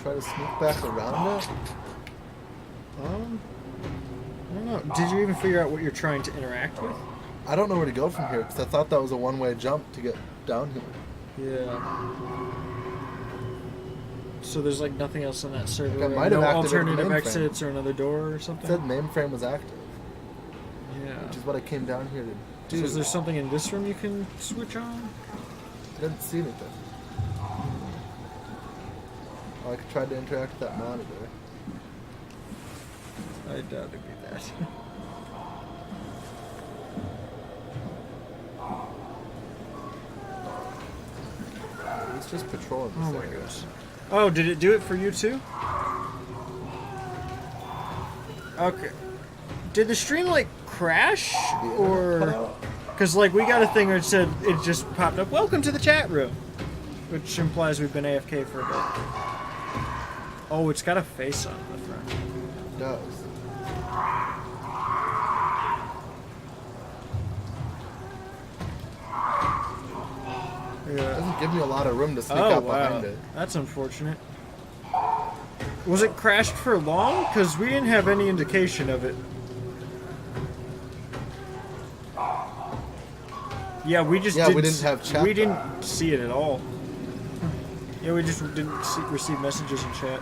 try to sneak back around it? I don't know. Did you even figure out what you're trying to interact with? I don't know where to go from here because I thought that was a one-way jump to get down here. Yeah. So there's like nothing else on that server. Like I might have no activated the alternative mainframe. exits or another door or something. It said mainframe was active, Yeah. which is what I came down here to do. So is there something in this room you can switch on? I didn't see anything. Oh, I tried to interact with that monitor. I doubt it'd be that. It's just patrolling this Oh my area. gosh. Oh, did it do it for you too? Okay. Did the stream like crash or? Because like we got a thing where it said it just popped up. Welcome to the chat room, which implies we've been AFK for a bit. Oh, it's got a face on the front. It does. It Yeah. doesn't give me a lot of room to sneak Oh out wow, behind it. that's unfortunate. Was it crashed for long? Because we didn't have any indication of it. Yeah, we just Yeah, we didn't have chat. We didn't see it at all. Yeah, we just didn't receive messages in chat.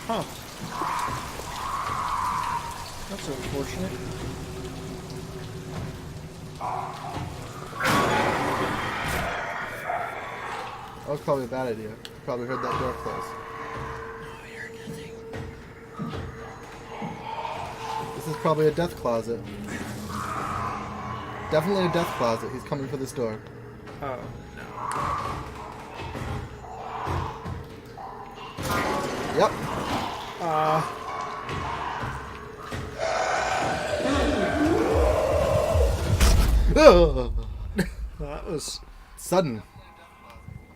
Huh. That's unfortunate. That was probably a bad idea. You probably heard that door close. Oh, you're nothing. This is probably a death closet. Definitely a death closet. He's coming for this door. Oh, Yep. Ugh. that was... Sudden.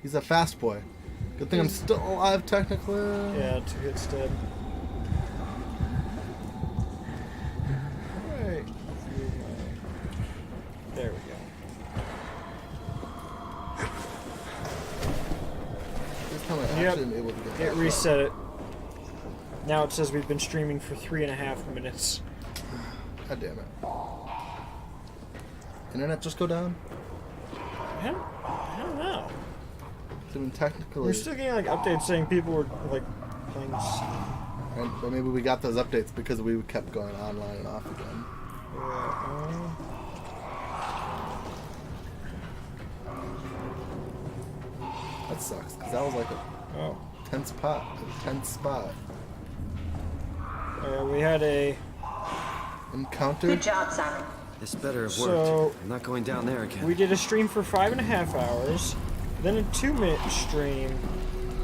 He's a fast boy. Good thing I'm still alive, technically. Yeah, 2 hit stab. Right. There we go. This time I Yep. actually am able to get It that. reset it. Now it says we've been streaming for 3.5 minutes. God damn it. Internet just go down? I don't know. I mean, technically. We're still getting like updates saying people were like playing this. Right, but maybe we got those updates because we kept going online and off again. That sucks, because that was like a Oh. tense spot. We had a... Encounter? Good job, Simon. This better have So- worked. I'm not going down there again. We did a stream for 5.5 hours, then a 2-minute stream,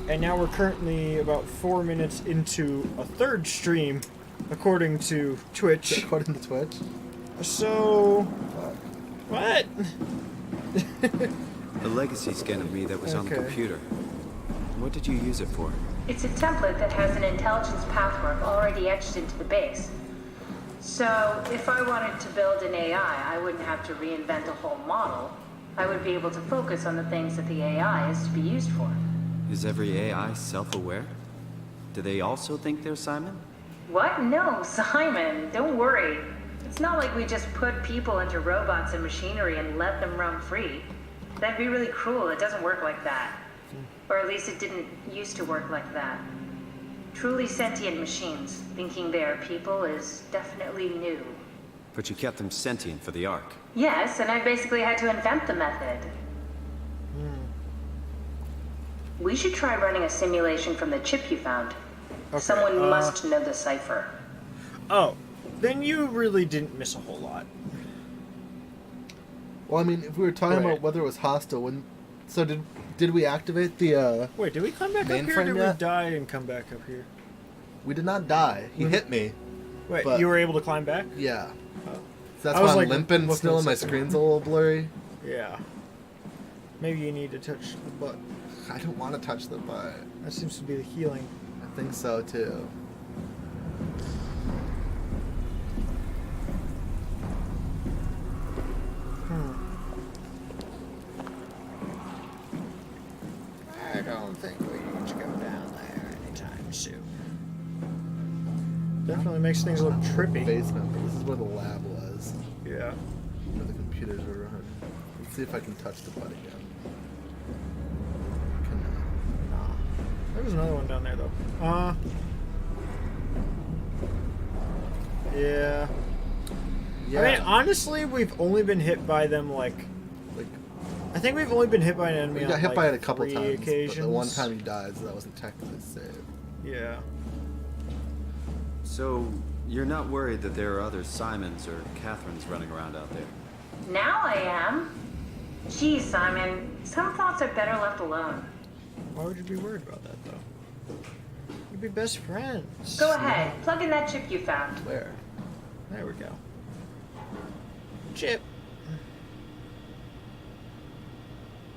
and now we're currently about 4 minutes into a third stream, according to Twitch. According to Twitch? So... Fuck. What? The legacy scan of me that was on the Okay. computer. What did you use it for? It's a template that has an intelligence pathwork already etched into the base. So, if I wanted to build an AI, I wouldn't have to reinvent a whole model. I would be able to focus on the things that the AI is to be used for. Is every AI self-aware? Do they also think they're Simon? What? No, Simon, don't worry. It's not like we just put people into robots and machinery and let them roam free. That'd be really cruel. It doesn't work like that. Or at least it didn't used to work like that. Truly sentient machines, thinking they are people is definitely new. But you kept them sentient for the Ark. Yes, and I basically had to invent the method. We should try running a simulation from the chip you found. Okay, Someone must know the cipher. Oh, then you really didn't miss a whole lot. Well, I mean, if we were talking Right. about whether it was hostile, when... So did we activate the, Wait, did we climb back up here or Mainframe did we yet? die and come back up here? We did not die. He hit me. Wait, But- you were able to climb back? Yeah. Oh. So that's I why was, I'm like, limping looking still at and my something. screen's a little blurry. Yeah. Maybe you need to touch the butt. I don't want to touch the butt. That seems to be the healing. I think so, too. I don't think we need to go down there anytime soon. Definitely makes things look trippy. Basement, but this is where the lab was. Yeah. Where the computers were run. Let's see if I can touch the button again. Nah. There was another one down there though. Yeah. Yeah. I mean, honestly, we've only been hit by them like. I think we've only been hit by an enemy we got on hit like by it a couple 3 times, occasions. but the one time he died, so that wasn't technically saved. Yeah. So, you're not worried that there are other Simons or Catherines running around out there? Now I am. Geez, Simon, some thoughts are better left alone. Why would you be worried about that though? You'd be best friends. Go ahead, plug in that chip you found. Where? There we go. Chip.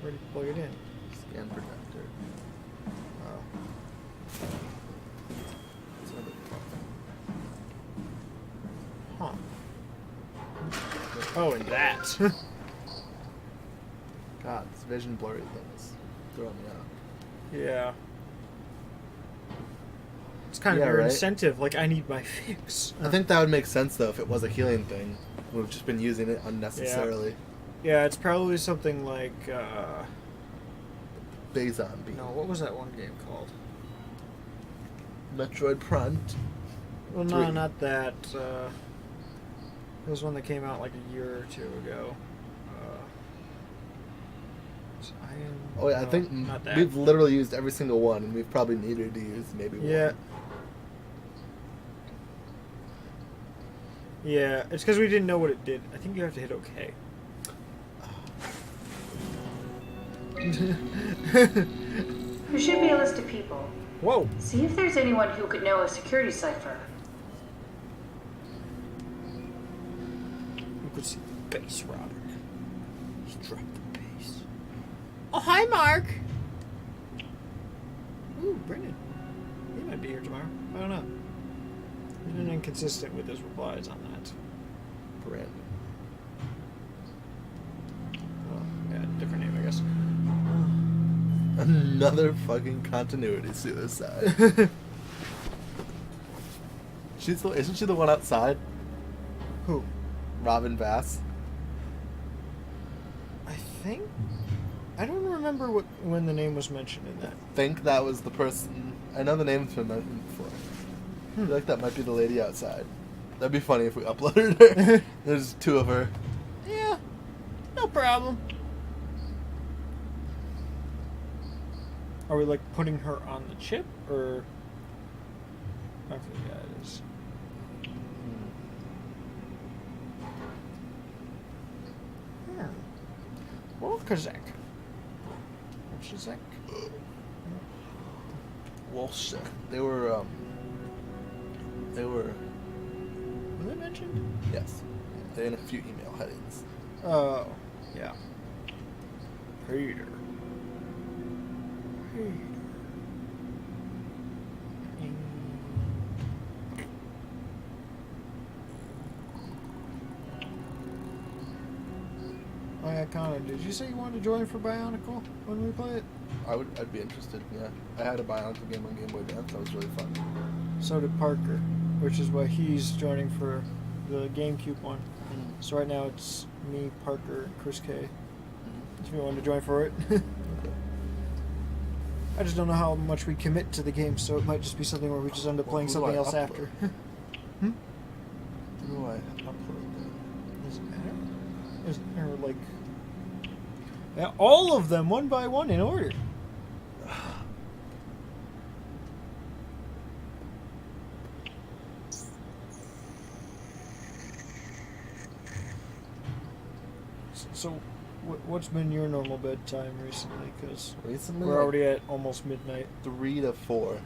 Where did you plug it in? Scan projector. Oh. It's another problem. Huh. Oh, and that. God, this vision blurry thing is throwing me off. Yeah. It's kind of Yeah, your right? incentive. Like, I need my fix. I think that would make sense though if it was a healing thing. We've just been using it unnecessarily. Yeah, it's probably something like, Bayzombie. no, what was that one game called? Metroid Prime. Well, no, 3. not that. There was one that came out like a year or two ago. Oh yeah, I think not that. we've literally used every single one, and we've probably needed to use maybe Yeah. one. Yeah, it's because we didn't know what it did. I think you have to hit OK. There should be a list of people. Whoa! See if there's anyone who could know a security cipher. You could see the base, Robert. He dropped the base. Oh, hi, Mark! Ooh, Brendan. He might be here tomorrow. I don't know. He's been inconsistent with his replies on that. Brandon. Well, yeah, different name, I guess. Another fucking continuity suicide. Isn't she the one outside? Who? Robin Bass. I think. I don't remember when the name was mentioned in that. I think that was the person. I know the name's been mentioned before. I feel like that might be the lady outside. That'd be funny if we uploaded her. There's 2 of her. Yeah, no problem. Are we like putting her on the chip or? Okay, yeah, it is. Wolfkazek. Wolfkazek? Wolfshick. They were. Were they mentioned? Yes. They're in a few email headings. Oh, yeah. Peter. Oh yeah, Connor, did you say you wanted to join for Bionicle when we play it? I'd be interested, yeah. I had a Bionicle game on Game Boy Advance, that was really fun. So did Parker, which is why he's joining for the GameCube one. So right now it's me, Parker, and Chris K. If you want to join for it. I just don't know how much we commit to the game, so it might just be something where we just end up playing Who do something I else upload? after. Who do I upload then? Doesn't matter. Is there like... Yeah, all of them, one by one, in order. So, what's been your normal bedtime recently? Because Recently? we're already at almost midnight. 3 to 4.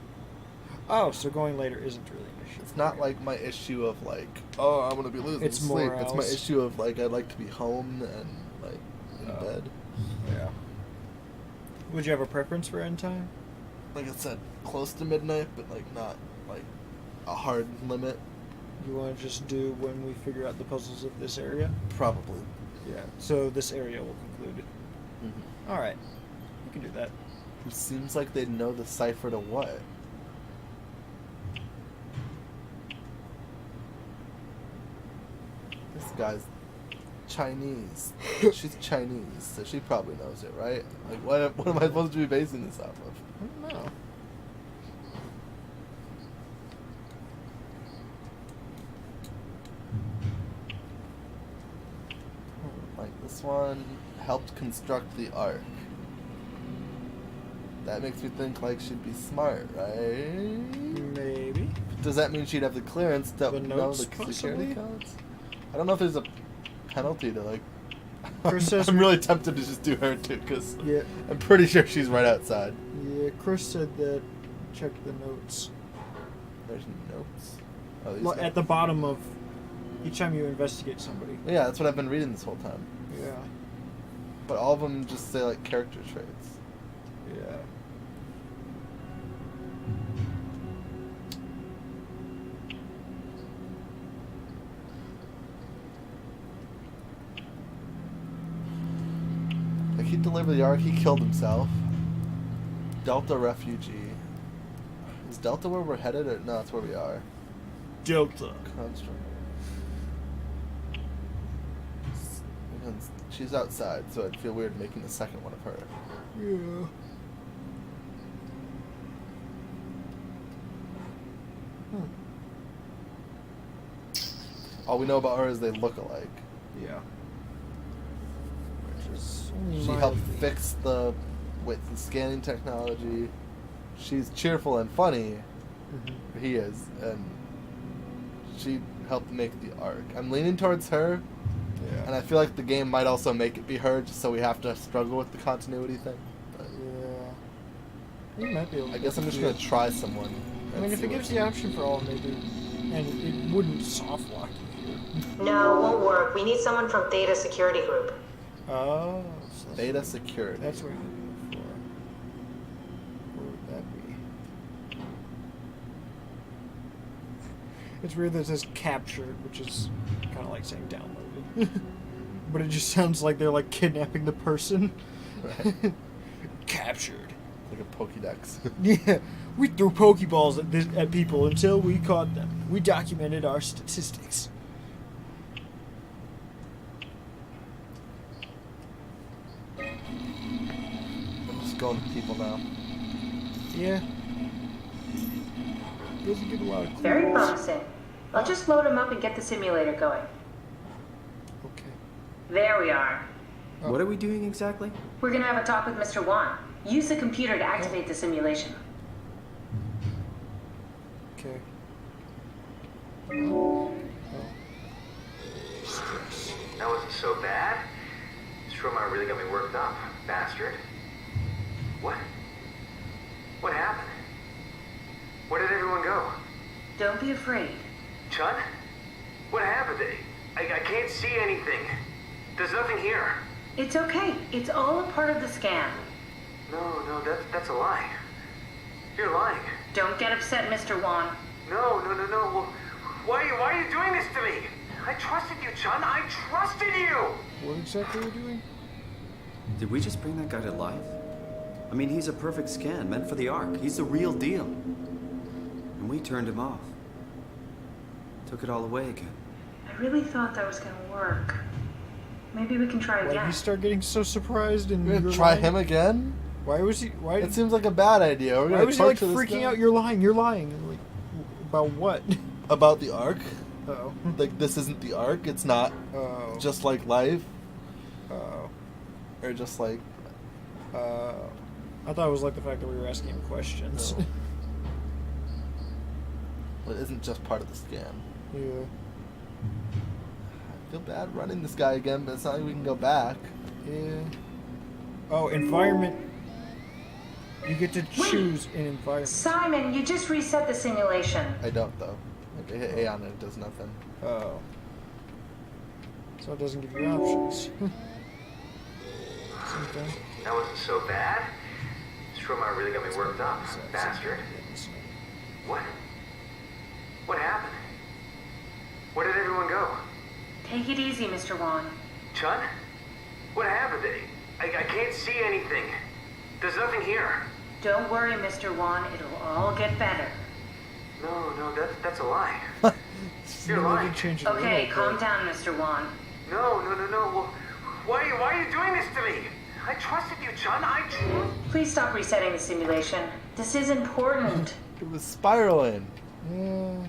Oh, so going later isn't really an issue. It's not like my issue of like, oh, I'm gonna be losing It's sleep. more It's my else. issue of like, I'd like to be home and like in bed. Yeah. Would you have a preference for end time? Like I said, close to midnight, but like not like a hard limit. You want to just do when we figure out the puzzles of this area? Probably. Yeah. So this area will conclude. Mm-hmm. All right. You can do that. Who seems like they'd know the cipher to what? This guy's Chinese. She's Chinese, so she probably knows it, right? Like, what am I supposed to be basing this off of? I don't know. Like, this one helped construct the Ark. That makes me think, like, she'd be smart, right? Maybe. Does that mean she'd have the clearance to The know notes, the security possibly? codes? I don't know if there's a penalty to, like... Chris says I'm really tempted to just do her, too, because Yeah. I'm pretty sure she's right outside. Yeah, Chris said that. Check the notes. There's notes? Oh, these At the notes. bottom of each time you investigate somebody. Yeah, that's what I've been reading this whole time. Yeah. But all of them just say, like, character traits. Yeah. Like, he delivered the Ark, he killed himself. Delta refugee. Is Delta where we're headed? Or no, that's where we are. Delta. Construct. She's outside, so I'd feel weird making the second one of her. Yeah. All we know about her is they look alike. Yeah. Which is only She helped mildly- fix the scanning technology. She's cheerful and funny. Mhm. He is, and she helped make the Ark. I'm leaning towards her, and Yeah. I feel like the game might also make it be her, just so we have to struggle with the continuity thing. But Yeah. You might be able to I guess I'm just do gonna it. try someone. I mean, and if see it what- gives the option for all, maybe. And it wouldn't soft lock you here. No, it won't work. We need someone from Theta Security Group. Oh. So Beta security. That's what you're looking for. Where would that be? It's weird that it says captured, which is kind of like saying downloaded. But it just sounds like they're like kidnapping the person. Right. Captured. Like a Pokédex. Yeah, we threw Pokeballs at people until we caught them. We documented our statistics. I'm just going to people now. Yeah. Doesn't give a lot of clues. Very promising. I'll just load him up and get the simulator going. Okay. There we are. What are we doing exactly? We're gonna have a talk with Mr. Wan. Use the computer to activate the simulation. Okay. Oh. Stress. That wasn't so bad. Stroma really got me worked up, bastard. What? What happened? Where did everyone go? Don't be afraid. Chun? What happened? I can't see anything. There's nothing here. It's okay. It's all a part of the scam. No, that's a lie. You're lying. Don't get upset, Mr. Wan. No. Well, why are you doing this to me? I trusted you, Chun. I trusted you. What exactly are we doing? Did we just bring that guy to life? I mean, he's a perfect scan, meant for the Ark. He's the real deal. And we turned him off. Took it all away again. I really thought that was gonna work. Maybe we can try Why did again. you start getting so surprised and We're gonna you're try lying? him again? Why was he? Why? It seems like a bad idea. We're Why gonna was he like torture this freaking guy. out? You're lying. You're lying. And, like, about what? About the Ark? Oh. Like, this isn't the Ark. It's not Oh. just like life, Oh. or just like. I thought it was like the fact that we were asking him questions. No. Well, it isn't just part of the scam. Yeah. I feel bad running this guy again, but it's not like we can go back. Yeah. Oh, environment. You get to choose an environment. Simon, you just reset the simulation. I don't though. Like I hit A on it, it does nothing. Oh. So it doesn't give you options. Something. That wasn't so bad. Stroma really got me worked up, bastard. What? What happened? Where did everyone go? Take it easy, Mr. Wan. Chun? What happened? I can't see anything. There's nothing here. Don't worry, Mr. Wan. It'll all get better. No, that's a lie. You're Maybe lying. change it a Okay, little calm bit. down, Mr. Wan. No. Well, why are you doing this to me? I trusted you, Chun. Please stop resetting the simulation. This is important. It was spiraling. Yeah.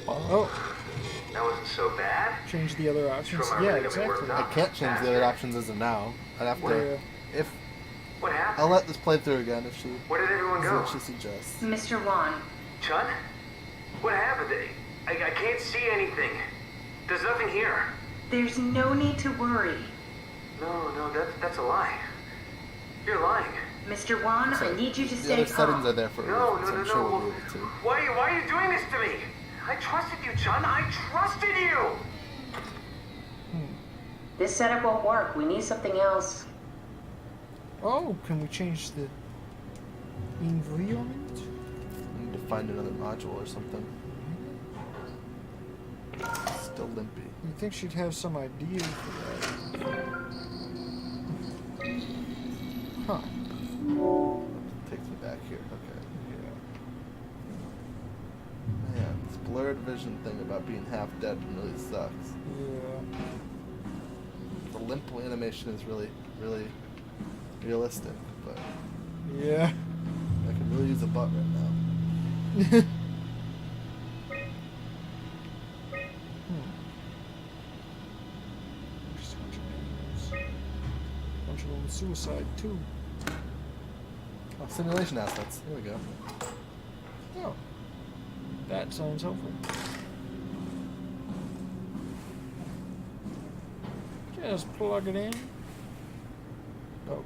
Oh, That wasn't so bad. change the other options. Sure, my Yeah, really got me worked exactly. up. I can't change the other options as of now. I'd have to. If What happened? I'll let this play through again if she. Where did everyone Is go? what she suggests. Mr. Wan, Chun? What happened? I can't see anything. There's nothing here. there's no need to worry. No, that's a lie. You're lying. Mr. Wan, I need you to The stay other settings calm. are there for a No, reason, so I'm no. sure we'll Well, be able to. why are you doing this to me? I trusted you, Chun. I trusted you. This setup won't work. We need something else. Oh, can we change the environment? I need to find another module or something. Still limpy. You'd think she'd have some idea for that. Huh. Takes me back here. Okay. Yeah. Man, this blurred vision thing about being half dead really sucks. Yeah. The limp animation is really, really realistic, but Yeah. I could really use a butt right now. Just a bunch of names. Bunch of them with suicide too. Oh, simulation assets. Here we go. Oh. That sounds helpful. Just plug it in. Oh.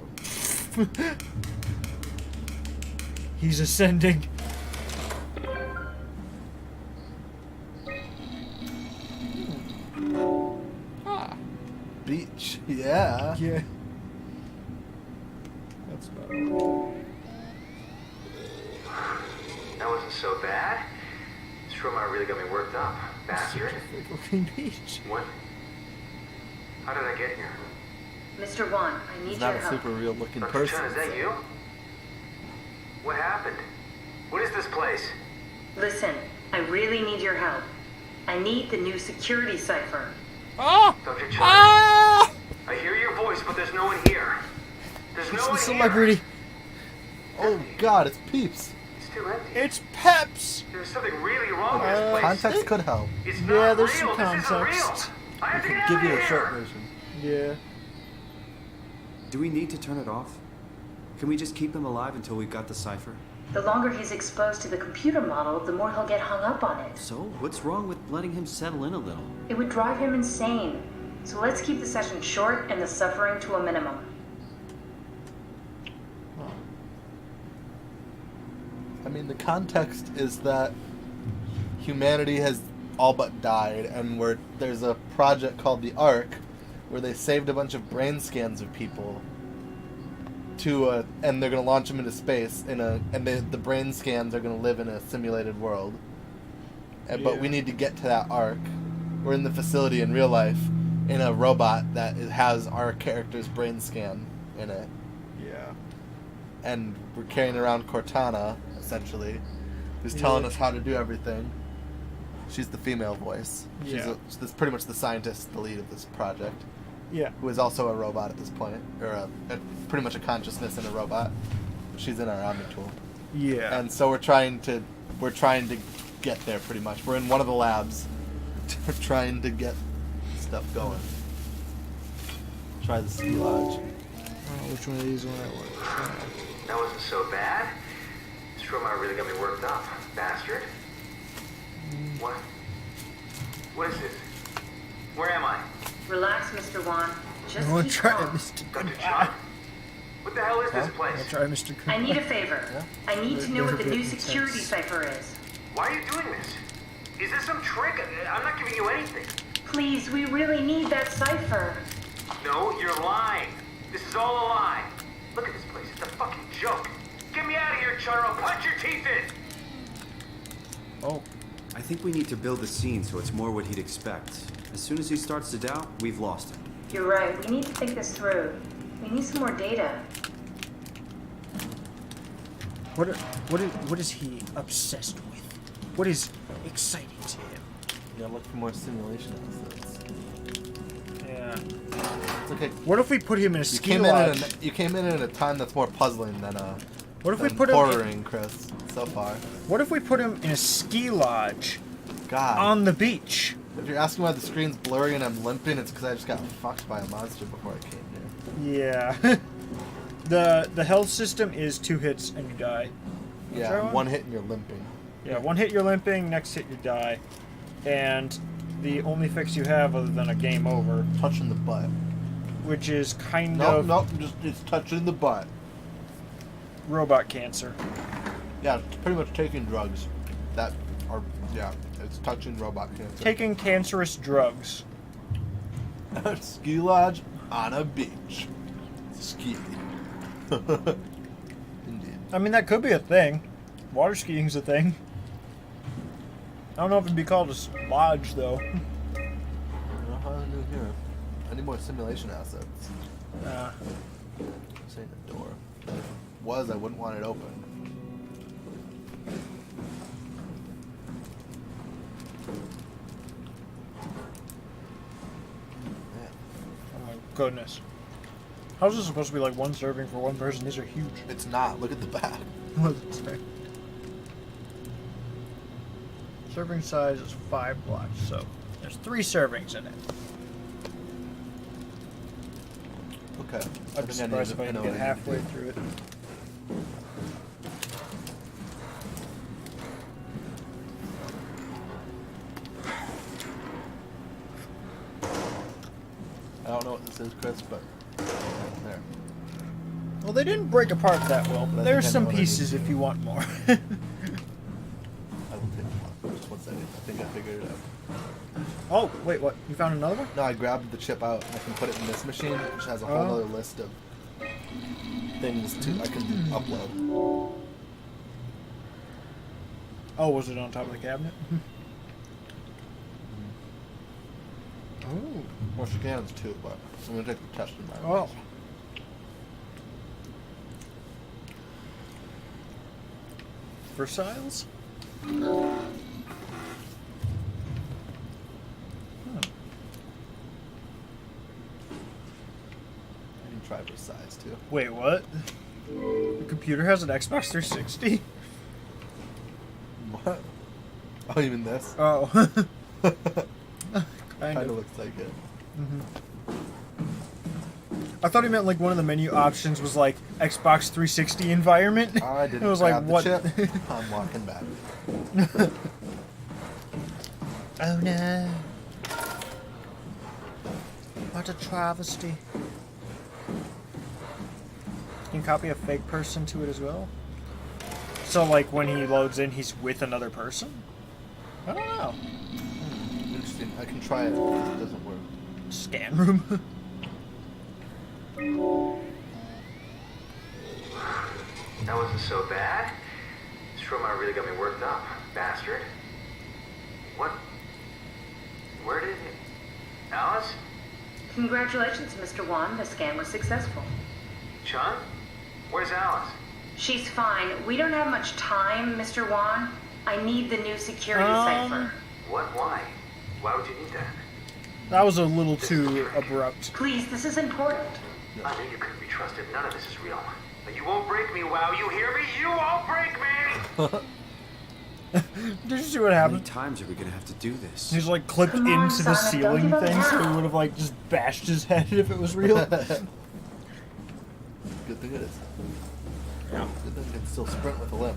He's ascending. Ah. Beach. Yeah. Yeah. That's better. That wasn't so bad. This Shroma really got me worked up. Bastard. Fake looking beach. What? How did I get here? Mr. Wan, I need He's your not a help. super real looking Dr. person. Chun, is that you? What happened? What is this place? Listen, I really need your help. I need the new security cipher. Ah! Dr. Chun, Ah! I hear your voice, but there's no one here. There's no It's the one celebrity. here. Oh God, it's Peeps. It's too empty. It's Peps. There's something really wrong with this place. Context could help. It's Yeah, not there's real. some This isn't real. context. I have to get out Give of you here. a short version. Yeah. Do we need to turn it off? Can we just keep him alive until we've got the cipher? The longer he's exposed to the computer model, the more he'll get hung up on it. So, what's wrong with letting him settle in a little? It would drive him insane. So let's keep the session short and the suffering to a minimum. I mean, the context is that humanity has all but died, and there's a project called the Ark, where they saved a bunch of brain scans of people and they're gonna launch them into space the brain scans are gonna live in a simulated world. But we need to get to that Ark. We're in the facility in real life in a robot that has our character's brain scan in it. Yeah. And we're carrying around Cortana, essentially, who's telling Yeah. us how to do everything. She's the female voice. Yeah. She's pretty much the scientist, the lead of this project, Yeah. who is also a robot at this point, or pretty much a consciousness in a robot. She's in our Omni tool, Yeah. and so we're trying to get there. Pretty much, we're in one of the labs. We're trying to get stuff going. Try the ski lodge. I don't know which one of these one I want. That wasn't so bad. This Shroma really got me worked up. Bastard. What? What is this? Where am I? Relax, Mr. Wan. Just I want keep to try it, calm. Mr. Dr. Chun? What the hell is this I'll place? try Mr. I need a favor. Yeah? I need to know what the They're new getting security tense. cipher is. Why are you doing this? Is this some trick? I'm not giving you anything. Please, we really need that cipher. No, you're lying. This is all a lie. Look at this place. It's a fucking joke. Get me out of here, Chun, or I'll punch your teeth in. Oh. I think we need to build the scene so it's more what he'd expect. As soon as he starts to doubt, we've lost him. You're right. We need to think this through. We need some more data. What is he obsessed with? What is exciting to him? Yeah, look for more simulation assets. Yeah. It's okay. What if we put him in a You ski came in lodge? you came in at a time that's more puzzling than What if we than put him? horroring, Chris, so far. What if we put him in a ski lodge God. on the beach? If you're asking why the screen's blurry and I'm limping, it's because I just got fucked by a monster before I came here. Yeah. the health system is 2 hits and you die. Yeah, Try one? 1 hit and you're limping. Yeah, 1 hit you're limping, next hit you die. And the only fix you have other than a game over, Touching the butt. which is kind Nope, of nope, it's touching the butt. robot cancer. Yeah, it's pretty much taking drugs that are, yeah, it's touching robot cancer. Taking cancerous drugs. Ski lodge on a beach. Ski. Indeed. I mean, that could be a thing. Water skiing's a thing. I don't know if it'd be called a lodge, though. I don't know how to do here. I need more simulation assets. This ain't a door. If it was, I wouldn't want it open. Man, Oh my goodness. How's this supposed to be like 1 serving for 1 person? These are huge. it's not. Look at the back. What does it say? Serving size is 5 blocks, so there's 3 servings in it. Okay. I'd be surprised if I can get halfway through it. I don't know what this is, Chris, but there. Well, they didn't break apart that well, But but I there's think I some know what I pieces need. if you want more. I will take one. Just 1 second. I think I figured it out. Oh, wait, what? You found another one? No, I grabbed the chip out and I can put it in this machine, which has a whole Oh. other list of things I can upload. Oh, was it on top of the cabinet? Oh. More scans too, but I'm gonna take the test in my Oh. Versailles? I can try for size too. Wait, what? The computer has an Xbox 360? What? Oh, even this? Oh. Kind kind of of. looks like it. I thought he meant like one of the menu options was like Xbox 360 environment. I didn't It was like, grab the what? chip. I'm walking back. Oh no. What a travesty. You can copy a fake person to it as well? So like when he loads in, he's with another person? I don't know. Interesting. I can try it. It doesn't work. Scan room. That wasn't so bad. Stroma really got me worked up, bastard. What? Where did... Alice? Congratulations, Mr. Wan. The scan was successful. Chun? Where's Alice? She's fine. We don't have much time, Mr. Wan. I need the new security cipher. What? Why? Why would you need that? That was a little too abrupt. Please, this is important. I knew you couldn't be trusted. None of this is real. But you won't break me, WoW. You hear me? You won't break me! Did you see what How many happened? times are we gonna have to do this? He's like clipped Come on, into the Sonic, don't ceiling give up thing, so now. he would have like just bashed his head if it was real. Good thing it is. Yeah. Good thing it can still sprint with a limb.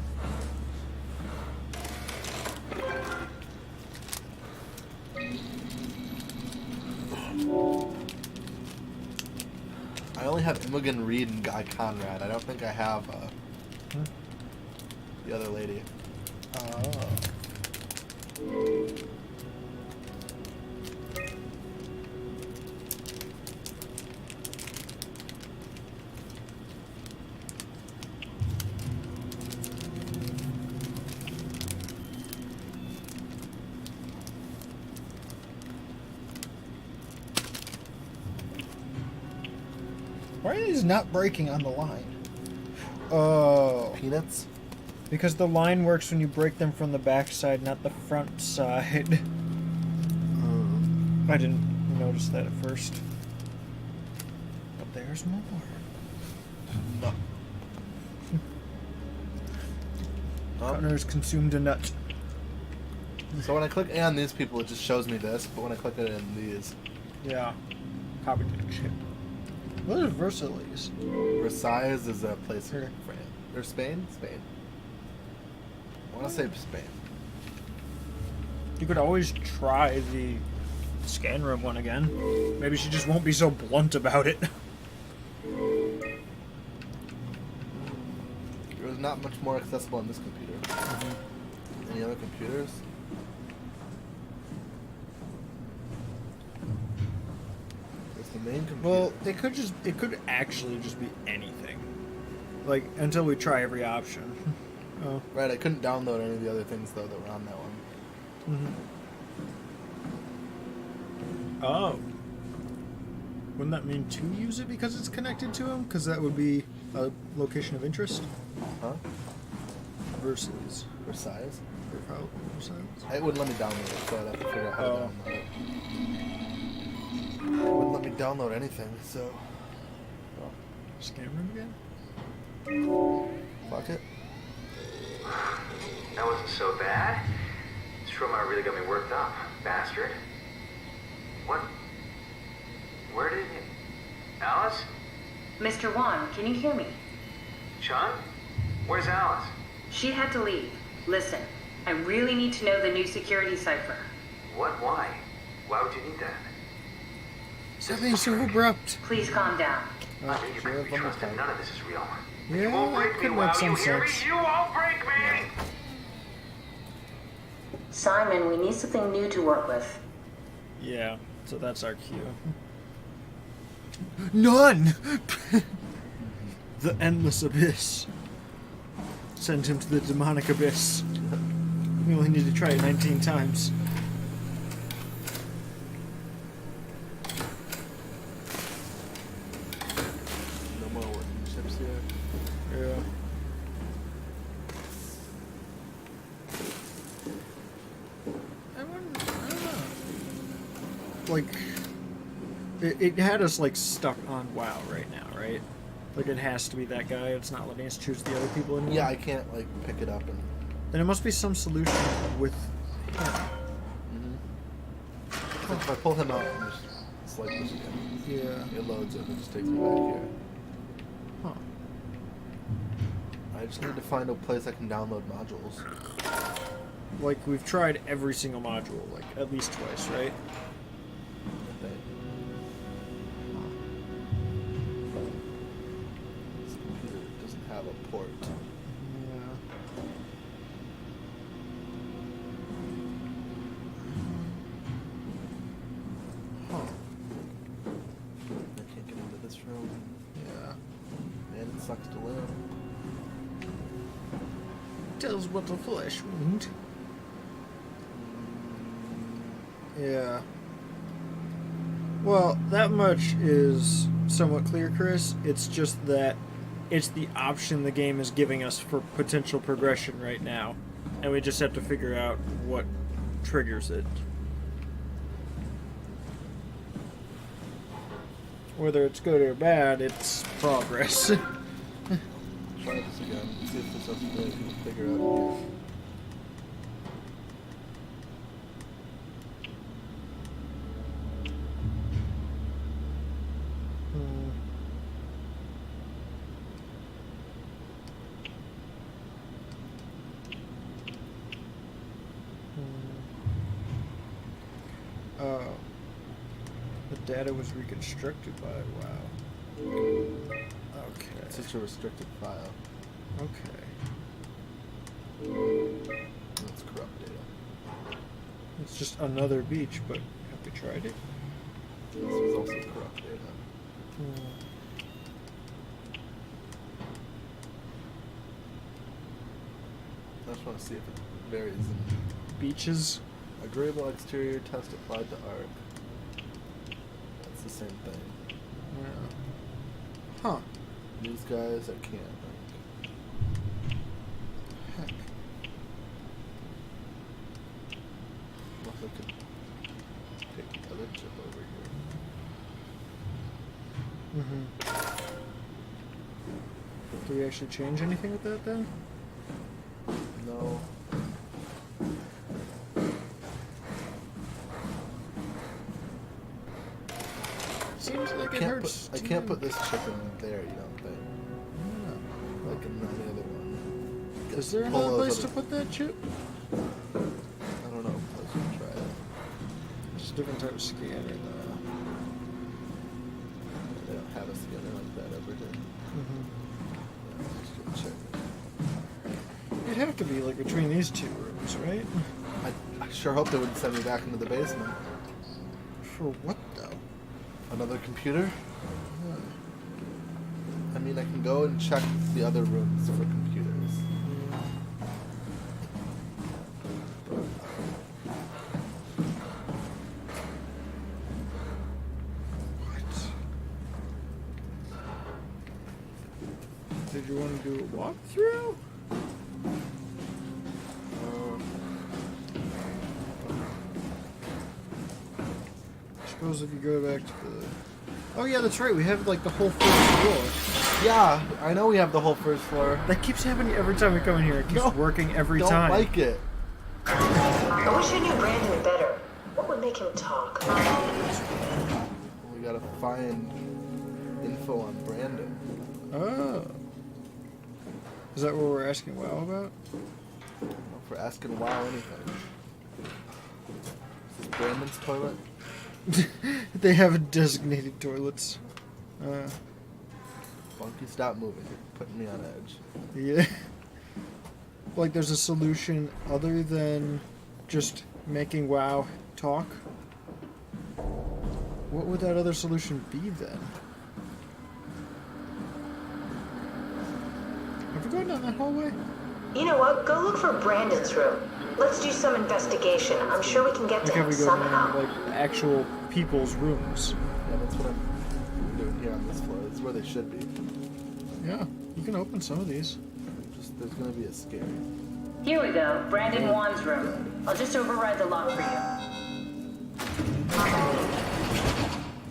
I only have Imogen Reed and Guy Conrad. I don't think I have the other lady. Oh. Why are these not breaking on the line? Oh. Peanuts? Because the line works when you break them from the back side, not the front side. I didn't notice that at first. But there's more. No. Connor's consumed a nut. So when I click A on these people, it just shows me this, but when I click it in these, Yeah. Copy to chip. What is Versailles? Versailles is a place Here. in France. Or Spain? Spain. I want to say Spain. You could always try the scan room one again. Maybe she just won't be so blunt about it. There's not much more accessible on this computer. Any other computers? There's the main computer. Well, it could actually just be anything. Like, until we try every option. Oh. Right, I couldn't download any of the other things, though, that were on that one. Oh. Wouldn't that mean to use it because it's connected to him? Because that would be a location of interest? Huh? Versus. Versailles? Versailles? It wouldn't let me download it, so I'd have to figure out how to Oh. download it. It wouldn't let me download anything, so... Scan room again? Fuck it. That wasn't so bad. Stromar really got me worked up, bastard. What? Where did you... Alice? Mr. Wan, can you hear me? Sean? Where's Alice? She had to leave. Listen, I really need to know the new security cipher. What? Why? Why would you need that? Stop being so abrupt. Please calm down. I think you can be trusted. None of this is real. Yeah, You won't that break me, could Wow. make some You hear me? sense. You won't break me! Simon, we need something new to work with. Yeah, so that's our cue. None! The endless abyss. Send him to the demonic abyss. We only need to try it 19 times. No more working chips here. Yeah. I don't know. Like, it had us, like, stuck on WoW right now, right? Like, it has to be that guy. It's not letting us choose the other people anymore. Yeah, I can't, like, pick it up and... Then it must be some solution with him. So if I pull him out and just select this again, Yeah. it loads it and it just takes me back here. Huh. I just need to find a place I can download modules. Like, we've tried every single module, like, at least twice, right? I think. This computer doesn't have a port. Yeah. Huh. I can't get into this room. Yeah. Man, it sucks to live. Tells what the flesh wound. Yeah. Well, that much is somewhat clear, Chris. It's just that it's the option the game is giving us for potential progression right now. And we just have to figure out what triggers it. Whether it's good or bad, it's progress. Try this again. See if there's something that I can figure out. The data was reconstructed by WoW. Okay. It's just a restricted file. Okay. It's corrupt data. It's just another beach, but have we tried it? This is also corrupt data. I just want to see if it varies in Beaches? agreeable exterior test applied to arc. That's the same thing. Yeah. Huh. These guys, I can't. Heck. Unless I could take the other chip over here. Mm-hmm. Do we actually change anything with that then? No. Seems like it hurts. I can't put this chip in there, you don't think? Like in that other one. Is there another place to put that chip? I don't know. Let's try it. It's a different type of scanner though. They don't have a scanner like that over here. Mm-hmm. Yeah, let's go check. It'd have to be like between these two rooms, right? I sure hope they wouldn't send me back into the basement. For what though? Another computer? I mean, I can go and check the other rooms for computers. What? Did you want to do a walkthrough? Suppose if you go back to the... Oh yeah, that's right. We have like the whole first floor. Yeah, I know we have the whole first floor. That keeps happening every time we come in here. It keeps working every time. Don't like it. I wish I knew Brandon better. What would make him talk? We gotta find info on Brandon. Oh. Is that what we're asking WoW about? If we're asking WoW anything. Is this Brandon's toilet? They have designated toilets. Funky, stop moving. You're putting me on edge. Yeah. Like there's a solution other than just making WoW talk? What would that other solution be then? Have we gone down that hallway? You know what? Go look for Brandon's room. Let's do some investigation. I'm sure we can get to Like him have we go somehow. down like actual people's rooms? Yeah, that's what I'm doing here on this floor. This is where they should be. Yeah, you can open some of these. Just there's gonna be a scare. Here we go. Brandon Wan's room. I'll just override the lock for you.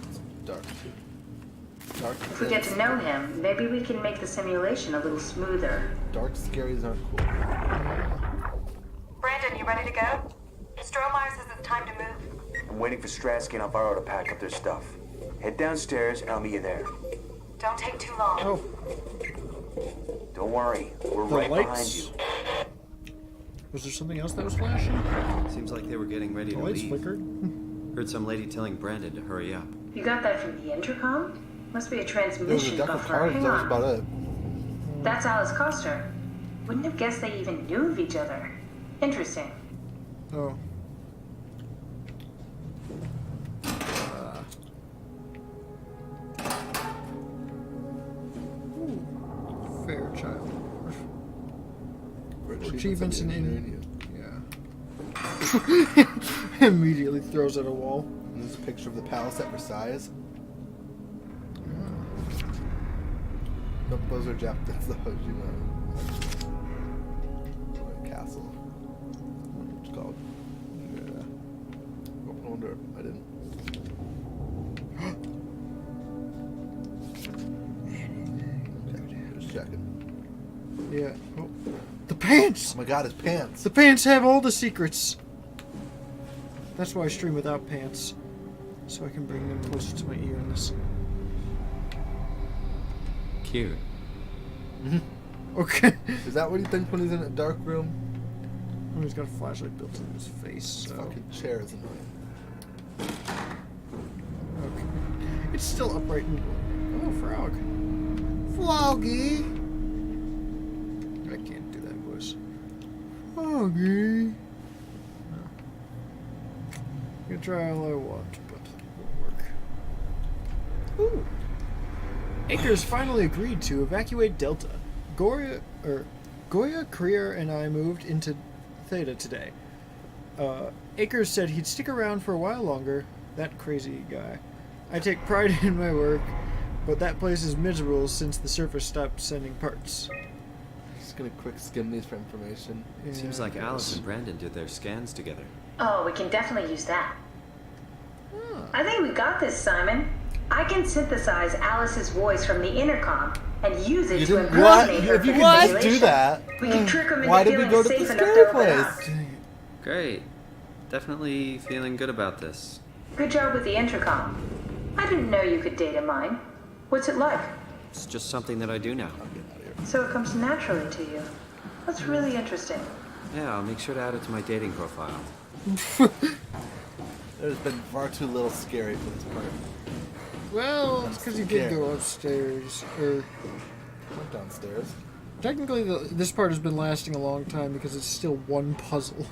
It's dark. Dark. If we get to know him, maybe we can make the simulation a little smoother. Dark scaries aren't cool. Brandon, you ready to go? Strohmeyer says it's time to move. I'm waiting for Stratsky and Alvaro to pack up their stuff. Head downstairs and I'll meet you there. Don't take too long. Oh, Don't worry, we're the right lights. behind you. Was there something else that was flashing? Seems like they were getting ready The to lights leave. flickered. Heard some lady telling Brandon to hurry up. You got that from the intercom? Must be a There was a transmission deck of buffer. cards. Hang That was on. about it. That's Alice Coster. Wouldn't have guessed they even knew of each other. Interesting. Oh. Ooh, Fairchild. Achievements in engineering. Yeah. Immediately throws at a wall. And this is a picture of the palace at Versailles. Nope, those are Japanese. Those, you know. Castle. What it's called. Yeah. Oh, I wonder. I didn't. Okay, just checking. Yeah. Oh. The pants! Oh my god, his pants. The pants have all the secrets. That's why I stream without pants. So I can bring them closer to my ear and listen. Cute. Okay. Is that what he thinks when he's in a dark room? Oh, he's got a flashlight built in his face, This so... fucking chair is annoying. Okay. It's still upright and... Oh, frog. Froggy! I can't do that voice. Froggy! No. I can try all I want, but it won't work. Ooh! Akers finally agreed to evacuate Delta. Goya, Krier, and I moved into Theta today. Akers said he'd stick around for a while longer. That crazy guy. I take pride in my work, but that place is miserable since the surface stopped sending parts. Just gonna quick skim these for information. It seems like Alice and Brandon did their scans together. Oh, we can definitely use that. Huh. I think we got this, Simon. I can synthesize Alice's voice from the intercom and use it You to didn't what? impersonate her If you for can just do simulation. that, We can trick them why into did we feeling go to the safe enough scary to open place? up. Great. Definitely feeling good about this. Good job with the intercom. I didn't know you could data mine. What's it like? It's just something that I do now. So it comes naturally to you. That's really interesting. Yeah, I'll make sure to add it to my dating profile. There's been far too little scary for this part. Well, it's because you did scared. go upstairs. Or Went downstairs. technically, this part has been lasting a long time because it's still one puzzle.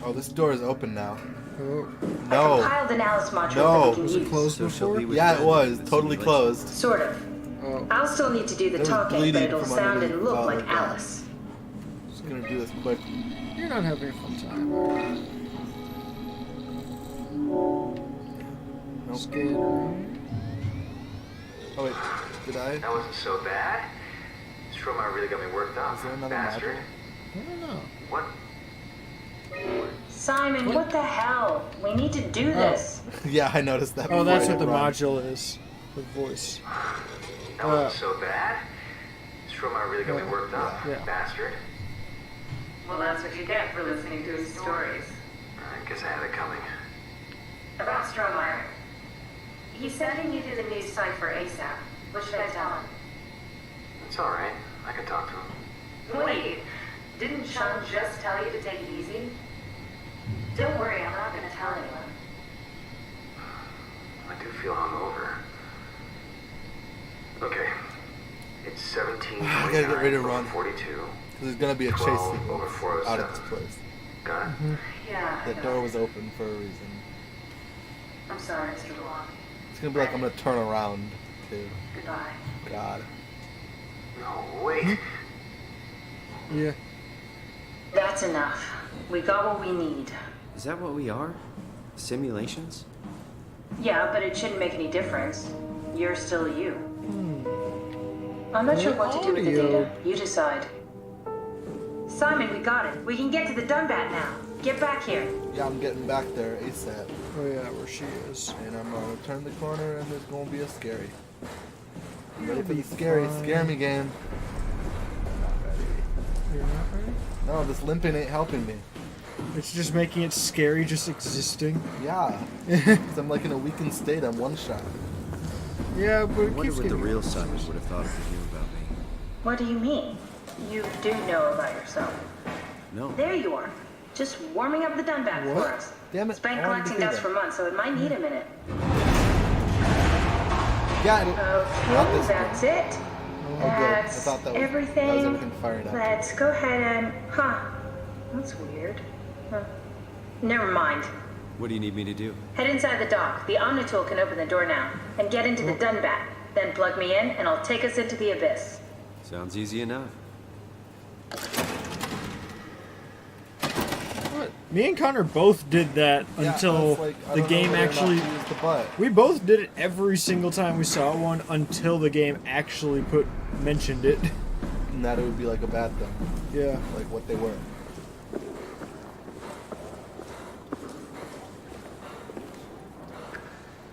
Oh, this door is open now. Oh, I No. compiled an Alice module No. that we can was it use. closed So she'll before? be with Yeah, it Brandon was in the totally simulation. closed. Sort of. Oh, I'll still need to do the There was talking, but bleeding it'll from sound and underneath. look Oh, like God. Alice. Just gonna do this quick. you're not having a fun time. Are you? Nope. Scanner. Oh wait, did I? That wasn't so bad. Stromar really got me worked up. Is there another Bastard. module? I don't know. What? Simon, what the hell? We need to do this. Yeah, I noticed that. Oh, before that's I what the hit run. module is. The voice. That wasn't so bad. Stromar really got me worked up. yeah. Bastard. Well, that's what you get for listening to his stories. I guess I had it coming. About Strohmeyer. He said he needed a new site for ASAP. What should I tell him? It's alright. I can talk to him. Wait, didn't Sean just tell you to take it easy? Don't worry, I'm not going to tell anyone. I do feel hungover. Okay. It's 17. I gotta get ready to run. 42. There's gonna be a chase 12 sequence over 407. out of this place. Got it? Yeah. That door was open for a reason. I'm sorry, Mr. DeLong. It's gonna be like I'm gonna turn around too. Goodbye. God. No, wait. Yeah. That's enough. We got what we need. Is that what we are? Simulations? Yeah, but it shouldn't make any difference. You're still you. I'm not sure what to do with the Audio. data. You decide. Simon, we got it. We can get to the Dunbat now. Get back here. Yeah, I'm getting back there ASAP. Oh yeah, where she is. And I'm gonna turn the corner and there's gonna be a scary. I'm ready You'll for be the scary. fine. Scare me game. Not ready. You're not ready? No, this limping ain't helping me. It's just making it scary just existing. Yeah. 'Cause I'm like in a weakened state. I'm one shot. Yeah, but I it wonder keeps what the getting real worse. Simon would have thought if he knew about me. What do you mean? You do know about yourself. No. There you are. Just warming up the Dunbat What? for us. Damn it, It's been I wanted to collecting hear dust that. for months, so it might need a minute. Got it. Not Okay, this that's one. it. Oh, good. I That's thought that was everything. everything fired up. Let's go ahead and... Huh. That's weird. Huh. Never mind. What do you need me to do? Head inside the dock. The Omnitool can open the door now. And get into the Dunbat. Then plug me in, and I'll take us into the Abyss. Sounds easy enough. What? Me and Connor both did that Yeah, until that's like, I the don't know game whether or not actually. to use the butt. We both did it every single time we saw one until the game actually mentioned it. And that it would be like a bad thing. Yeah. Like what they were.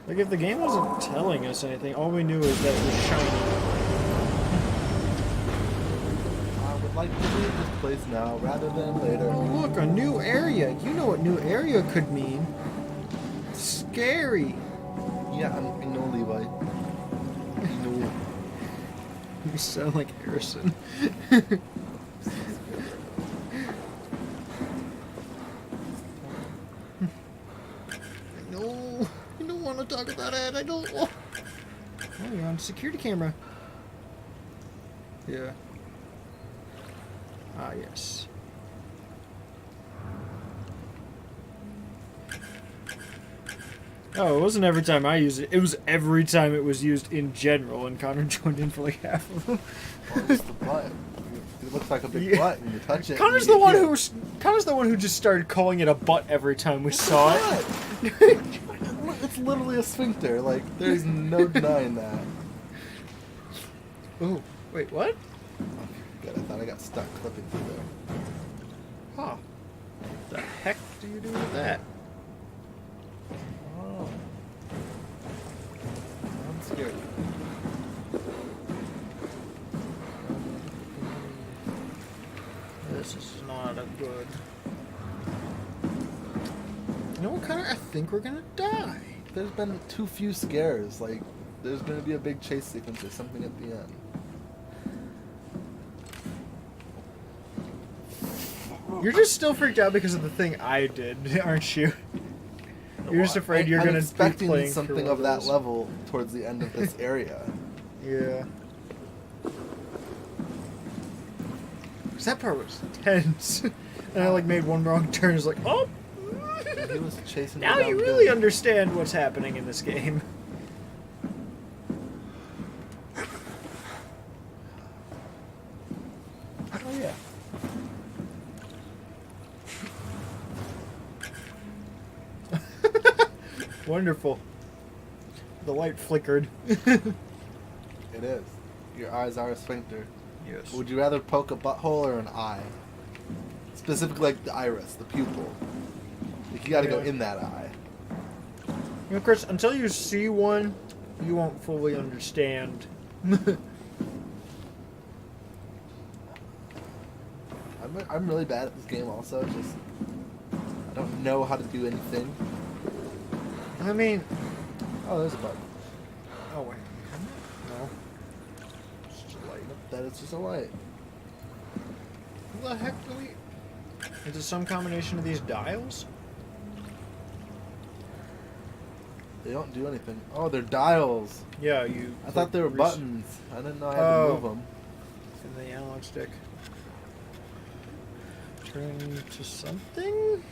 Like if the game wasn't telling us anything, all we knew is that it was shiny. I would like to leave this place now rather than later. Oh look, a new area. You know what new area could mean. Scary. Yeah, I know Levi. I know. You sound like Harrison. No, I don't want to talk about it. I don't want. Oh, you're on security camera. Yeah. Ah, yes. Oh, it wasn't every time I used it. It was every time it was used in general, and Connor joined in for like half of them. Well, it's the butt. Do It looks like a big Yeah. butt when you touch it. Connor's You the one get who Connor's the one who just started calling it a butt every time we saw it. hit. It's literally a sphincter. Like, there's no denying that. Ooh, wait, what? God, I thought I got stuck clipping through there. Huh. The heck do you do with that? Oh. I'm scared. This is not a good. You know what, Connor? I think we're gonna die. There's been too few scares. Like, there's going to be a big chase sequence or something at the end. You're just still freaked out because of the thing I did, aren't you? You're just afraid you're I'm gonna be expecting playing something through all of that those. level towards the end of this area. Yeah. 'Cause that part was tense. And I like made one wrong turn. It's like, oh! He was chasing me Now down you really good. understand what's happening in this game. Oh yeah. Wonderful. The light flickered. It is. Your eyes are a sphincter. Yes. Would you rather poke a butthole or an eye? Specifically, like the iris, the pupil. Like, you got to go Yeah. in that eye. You know, Chris, until you see one, you won't fully understand. I'm really bad at this game. Also, just I don't know how to do anything. I mean, Oh, there's a button. oh wait, no. It's just a light. That is just a light. What the heck do we? Is it some combination of these dials? They don't do anything. Oh, they're dials. Yeah, you. I thought they were buttons. I didn't know I had to Oh. move them. And the analog stick. Turn to something?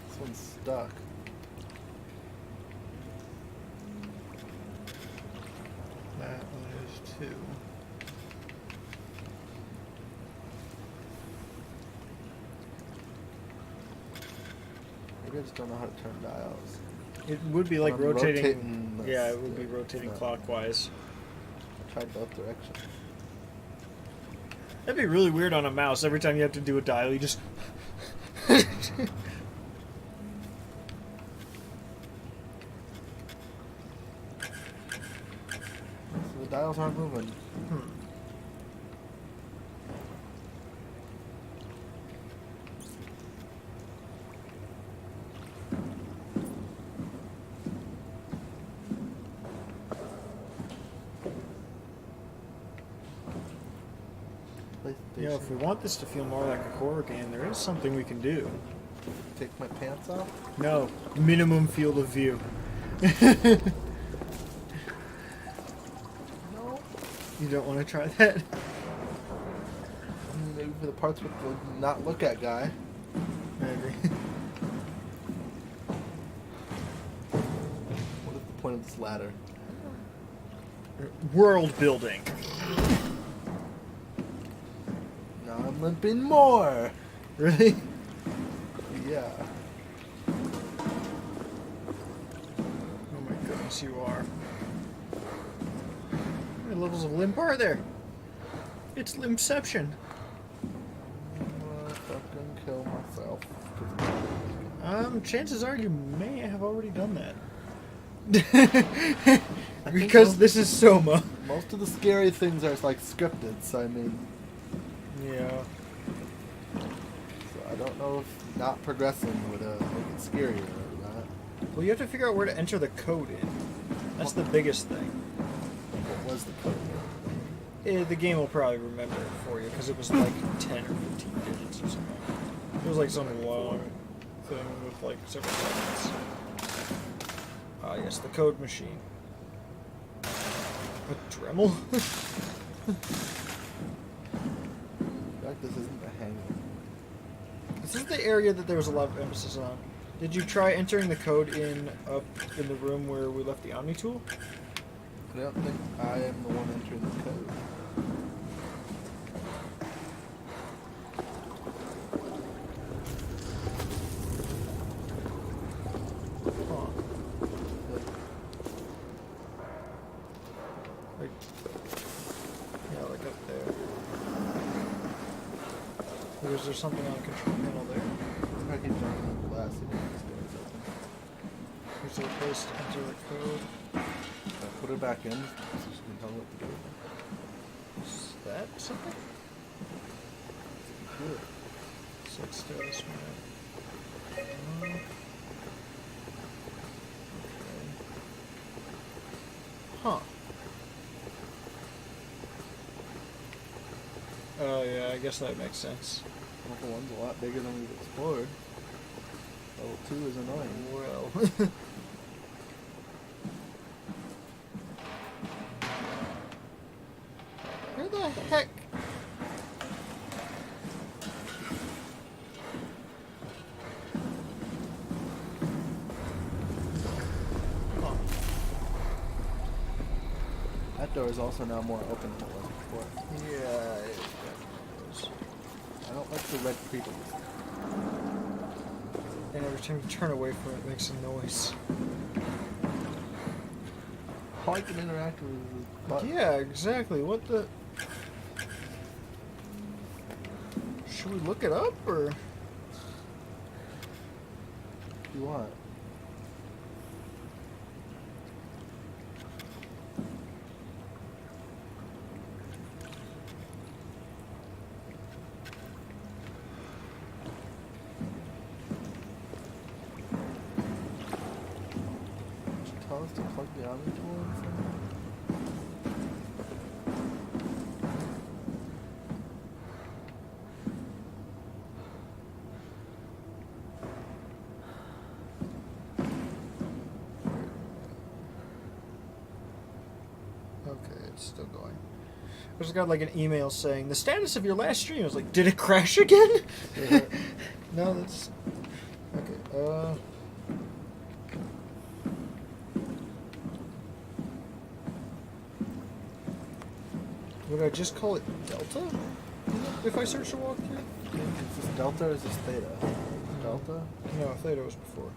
This one's stuck. That one is two. Maybe I just don't know how to turn dials. It would be like I'm rotating. this. Yeah, it would be Yeah, rotating it's clockwise. Tried both directions. That'd be really weird on a mouse. Every time you have to do a dial, you just. So the dials aren't moving. You know, if we want this to feel more like a horror game, there is something we can do. Take my pants off? No, minimum field of view. No. You don't want to try that? Maybe for the parts with the not look at guy. Maybe. What is the point of this ladder? World building. Now I'm limping more. Really? Yeah. Oh my goodness, you are. How many levels of limp are there? It's limpception. I'm gonna fucking kill myself. Chances are you may have already done that. Because this is Soma. Most of the scary things are like scripted, so I mean, Yeah. so I don't know if not progressing would make it scarier or not. Well, you have to figure out where to enter the code in. That's the biggest thing. What was the code? The game will probably remember it for you because it was like 10 or 15 digits or something. It was like some long thing with like several seconds. Ah, yes, the code machine. A Dremel? I feel like this isn't the hangar. This is the area that there was a lot of emphasis on. Did you try entering the code in up in the room where we left the Omni tool? I don't think I am the one entering the code. Huh. Like, yeah, like up there. Or is there something on the control panel there? I can jump in the glass and the doors open. Is there a place to enter the code? Put it back in so she can tell me what to do. Is that something? Good. Set status map. Okay. Huh. Oh yeah, I guess that makes sense. Level 1's a lot bigger than we've explored. Level 2 is annoying. Well. Where the heck? Huh. That door is also now more open than it was before. Yeah. I don't like the red creepers. And every time you turn away from it, it makes a noise. All I can interact with is the button. Yeah, exactly. What the? Should we look it up or? You want? Tell us to plug the Omni tool in somewhere? Okay, it's still going. I just got like an email saying the status of your last stream. I was like, did it crash again? Yeah. No, that's okay. Would I just call it Delta? If I search the walkthrough? Is this Delta or is this Theta? Delta? No, Theta was before.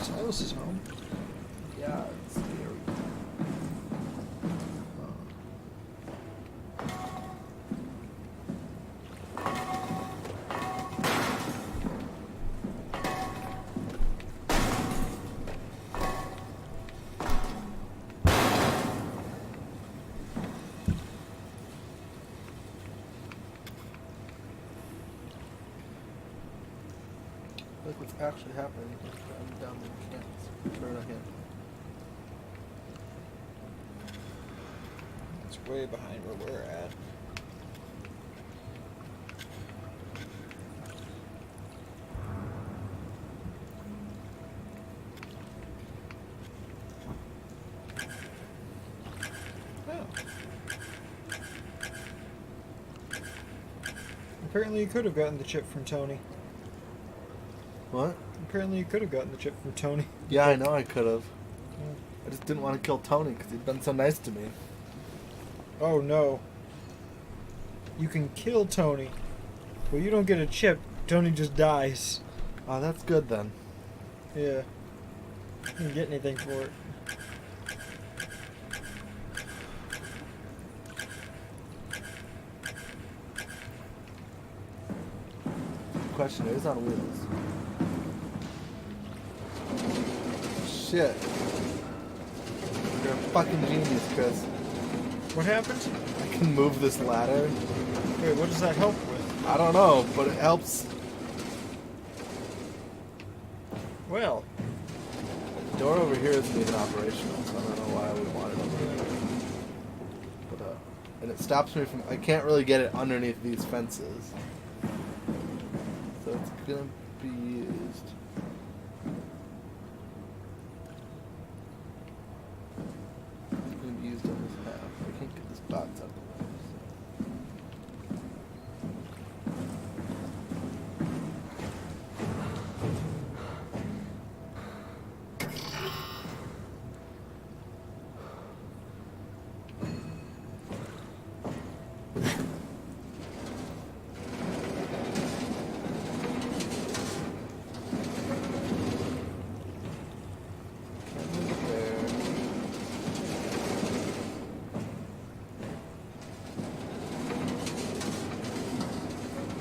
Silas is home. Yeah, it's scary. Look what's actually happening. I'm down the cans. Turn again. It's way behind where we're at. Oh. Apparently you could have gotten the chip from Tony. What? Apparently you could have gotten the chip from Tony. Yeah, I know I could have. Yeah. I just didn't want to kill Tony because he'd been so nice to me. Oh no. You can kill Tony. Well, you don't get a chip. Tony just dies. Oh, that's good then. Yeah. You didn't get anything for it. The question is on wheels. Shit. You're a fucking genius, Chris. What happened? I can move this ladder. Wait, what does that help with? I don't know, but it helps. Well, The door over here isn't even operational, so I don't know why we want it over there. But, and it stops me from... I can't really get it underneath these fences. So it's gonna be used. It's gonna be used on this half. I can't get this box out of the way.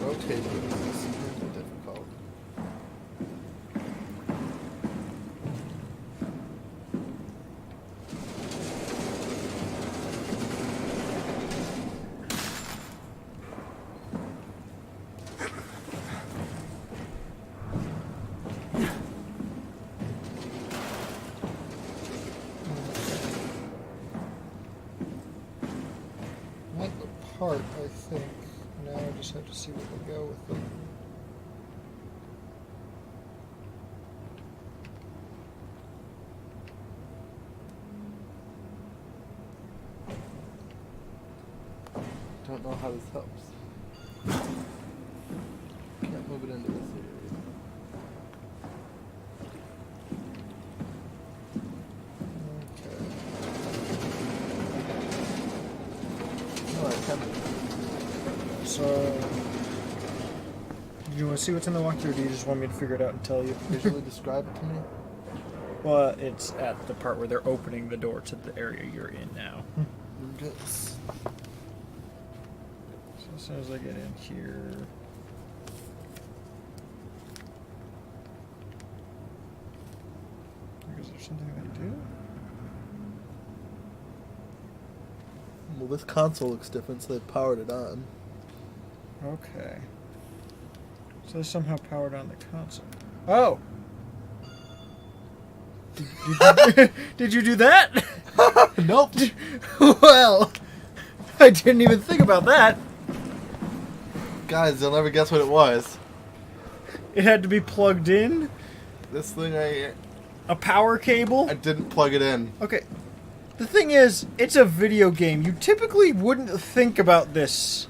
Rotating is extremely difficult. Not the part, I think. Now I just have to see where to go with it. Don't know how this helps. Can't move it into this area. Okay. No, I can't. So, do you want to see what's in the walkthrough, or do you just want me to figure it out and tell you? Visually describe it to me. Well, it's at the part where they're opening the door to the area you're in now. Yes. So as soon as I get in here... Is there something they do? Well, this console looks different, so they powered it on. Okay. So they somehow powered on the console. Oh! Did you do that? Nope. Well, I didn't even think about that. Guys, you'll never guess what it was. It had to be plugged in. This thing right here. A power cable. I didn't plug it in. Okay. The thing is, it's a video game. You typically wouldn't think about this.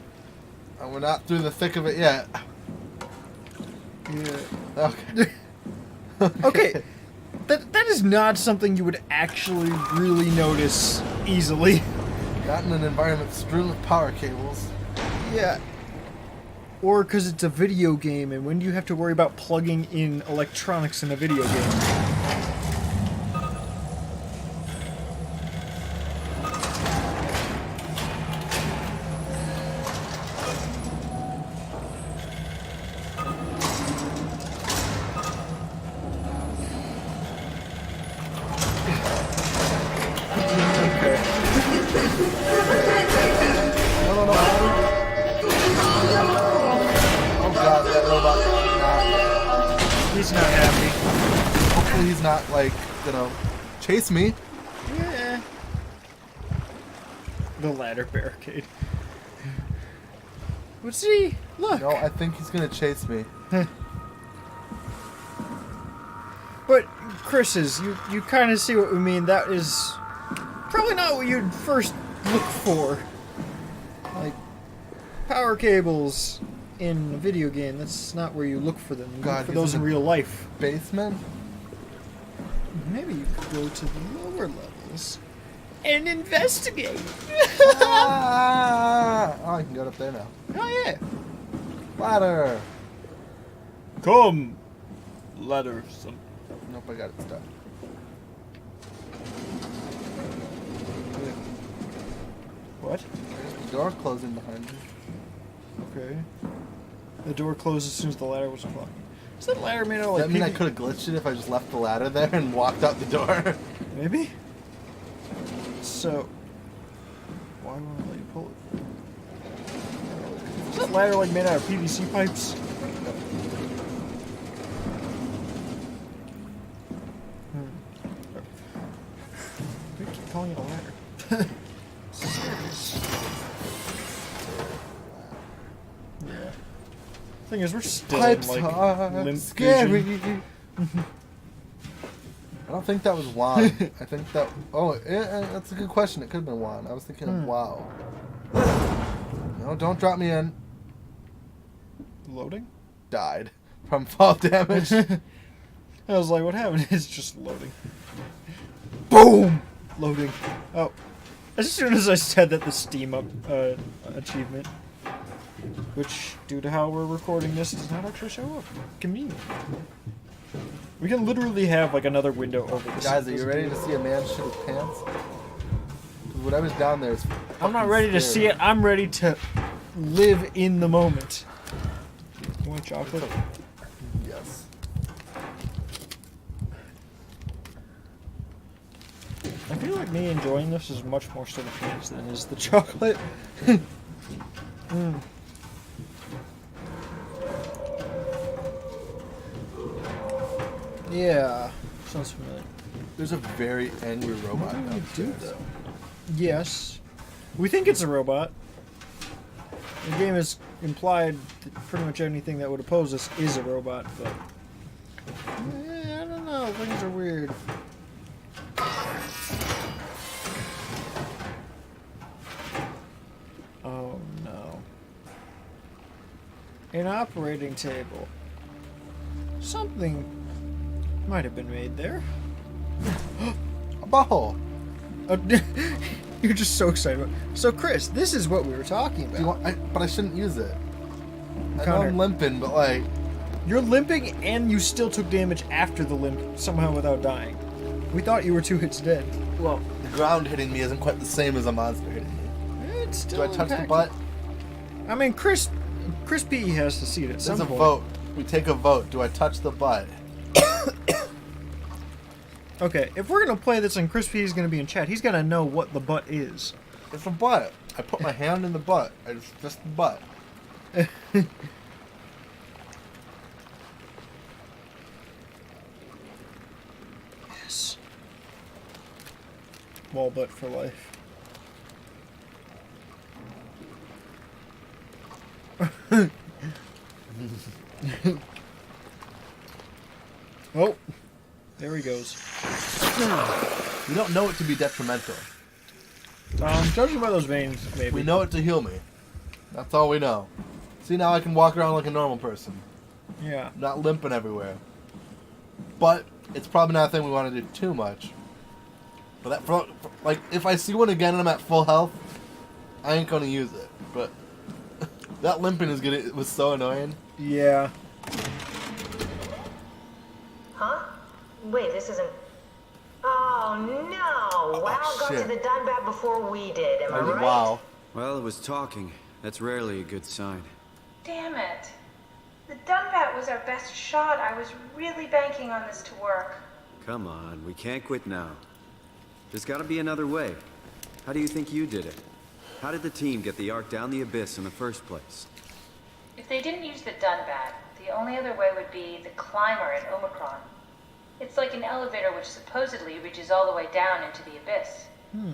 And we're not through the thick of it yet. Yeah. Okay. Okay. That is not something you would actually really notice easily. Not in an environment strewn with power cables. Yeah. Or because it's a video game, and when do you have to worry about plugging in electronics in a video game? Oh god, that robot. He's not happy. Hopefully he's not, like, gonna chase me. Yeah. The ladder barricade. But see, look. No, I think he's gonna chase me. But Chris's, you kind of see what we mean. That is probably not what you'd first look for. Like power cables in a video game. That's not where you look for them. You God, look for he's those in in the real life. Basement? Maybe you could go to the lower levels and investigate. Ah! Oh, I can get up there now. Oh yeah. Ladder! Come, ladder. Nope, I got it stuck. What? There's the door closing behind me. Okay. The door closed as soon as the ladder was unlocked. Is that ladder made out of Does like that mean I PV could have glitched it if I just left the ladder there and walked out the door? Maybe? So, why won't I let you pull it? Is that ladder like made out of PVC pipes? We keep calling it a ladder. Yeah. Thing is, we're still Pipes in, like, are limp scary. vision. I don't think that was Juan. I think that... Oh, yeah, that's a good question. It could have been Juan. I was thinking of wow. No, don't drop me in. Loading? Died from fall damage. I was like, what happened? It's just loading. Boom! Loading. Oh. As soon as I said that, the Steam achievement, which, due to how we're recording this, does not actually show up. Convenient. We can literally have, like, another window over this. Guys, are you ready to see a man shit his pants? Because whatever's down there is I'm not ready to see it. I'm ready to live in the moment. You want chocolate? Yes. I feel like me enjoying this is much more soda peanuts than is the chocolate. Yeah, sounds familiar. There's a very angry robot What do you do, downstairs. though? Yes. We think it's a robot. The game has implied that pretty much anything that would oppose us is a robot, but... I don't know, things are weird. Oh no. An operating table. Something might have been made there. A butthole. Oh, you're just so excited. So, Chris, this is what we were talking about. Do you want, but I shouldn't use it. I know Connor. I'm limping, but like, You're limping, and you still took damage after the limp, somehow without dying. We thought you were 2 hits dead. well, the ground hitting me isn't quite the same as a monster hitting me. It's Do still I touch the impactful. butt? I mean, Chris P has to see it at some There's a point. vote. We take a vote. Do I touch the butt? Okay, if we're gonna play this and Chris P is gonna be in chat, he's gonna know what the butt is. It's a butt. I put my hand in the butt. It's just the butt. Yes. Wall butt for life. Oh, there he goes. We don't know it to be detrimental. Judging by those veins, maybe. We know it to heal me. That's all we know. See, now I can walk around like a normal person. Yeah. Not limping everywhere. But it's probably not a thing we want to do too much. But that, like, if I see one again and I'm at full health, I ain't gonna use it. But that limping is it was so annoying. Yeah. Huh? Wait, this isn't... Oh, no! WoW got shit. to the Dunbat before we did, am I right? Wow. Well, it was talking. That's rarely a good sign. Damn it. The Dunbat was our best shot. I was really banking on this to work. Come on, we can't quit now. There's gotta be another way. How do you think you did it? How did the team get the Ark down the abyss in the first place? If they didn't use the Dunbat, the only other way would be the climber at Omicron. It's like an elevator which supposedly reaches all the way down into the abyss.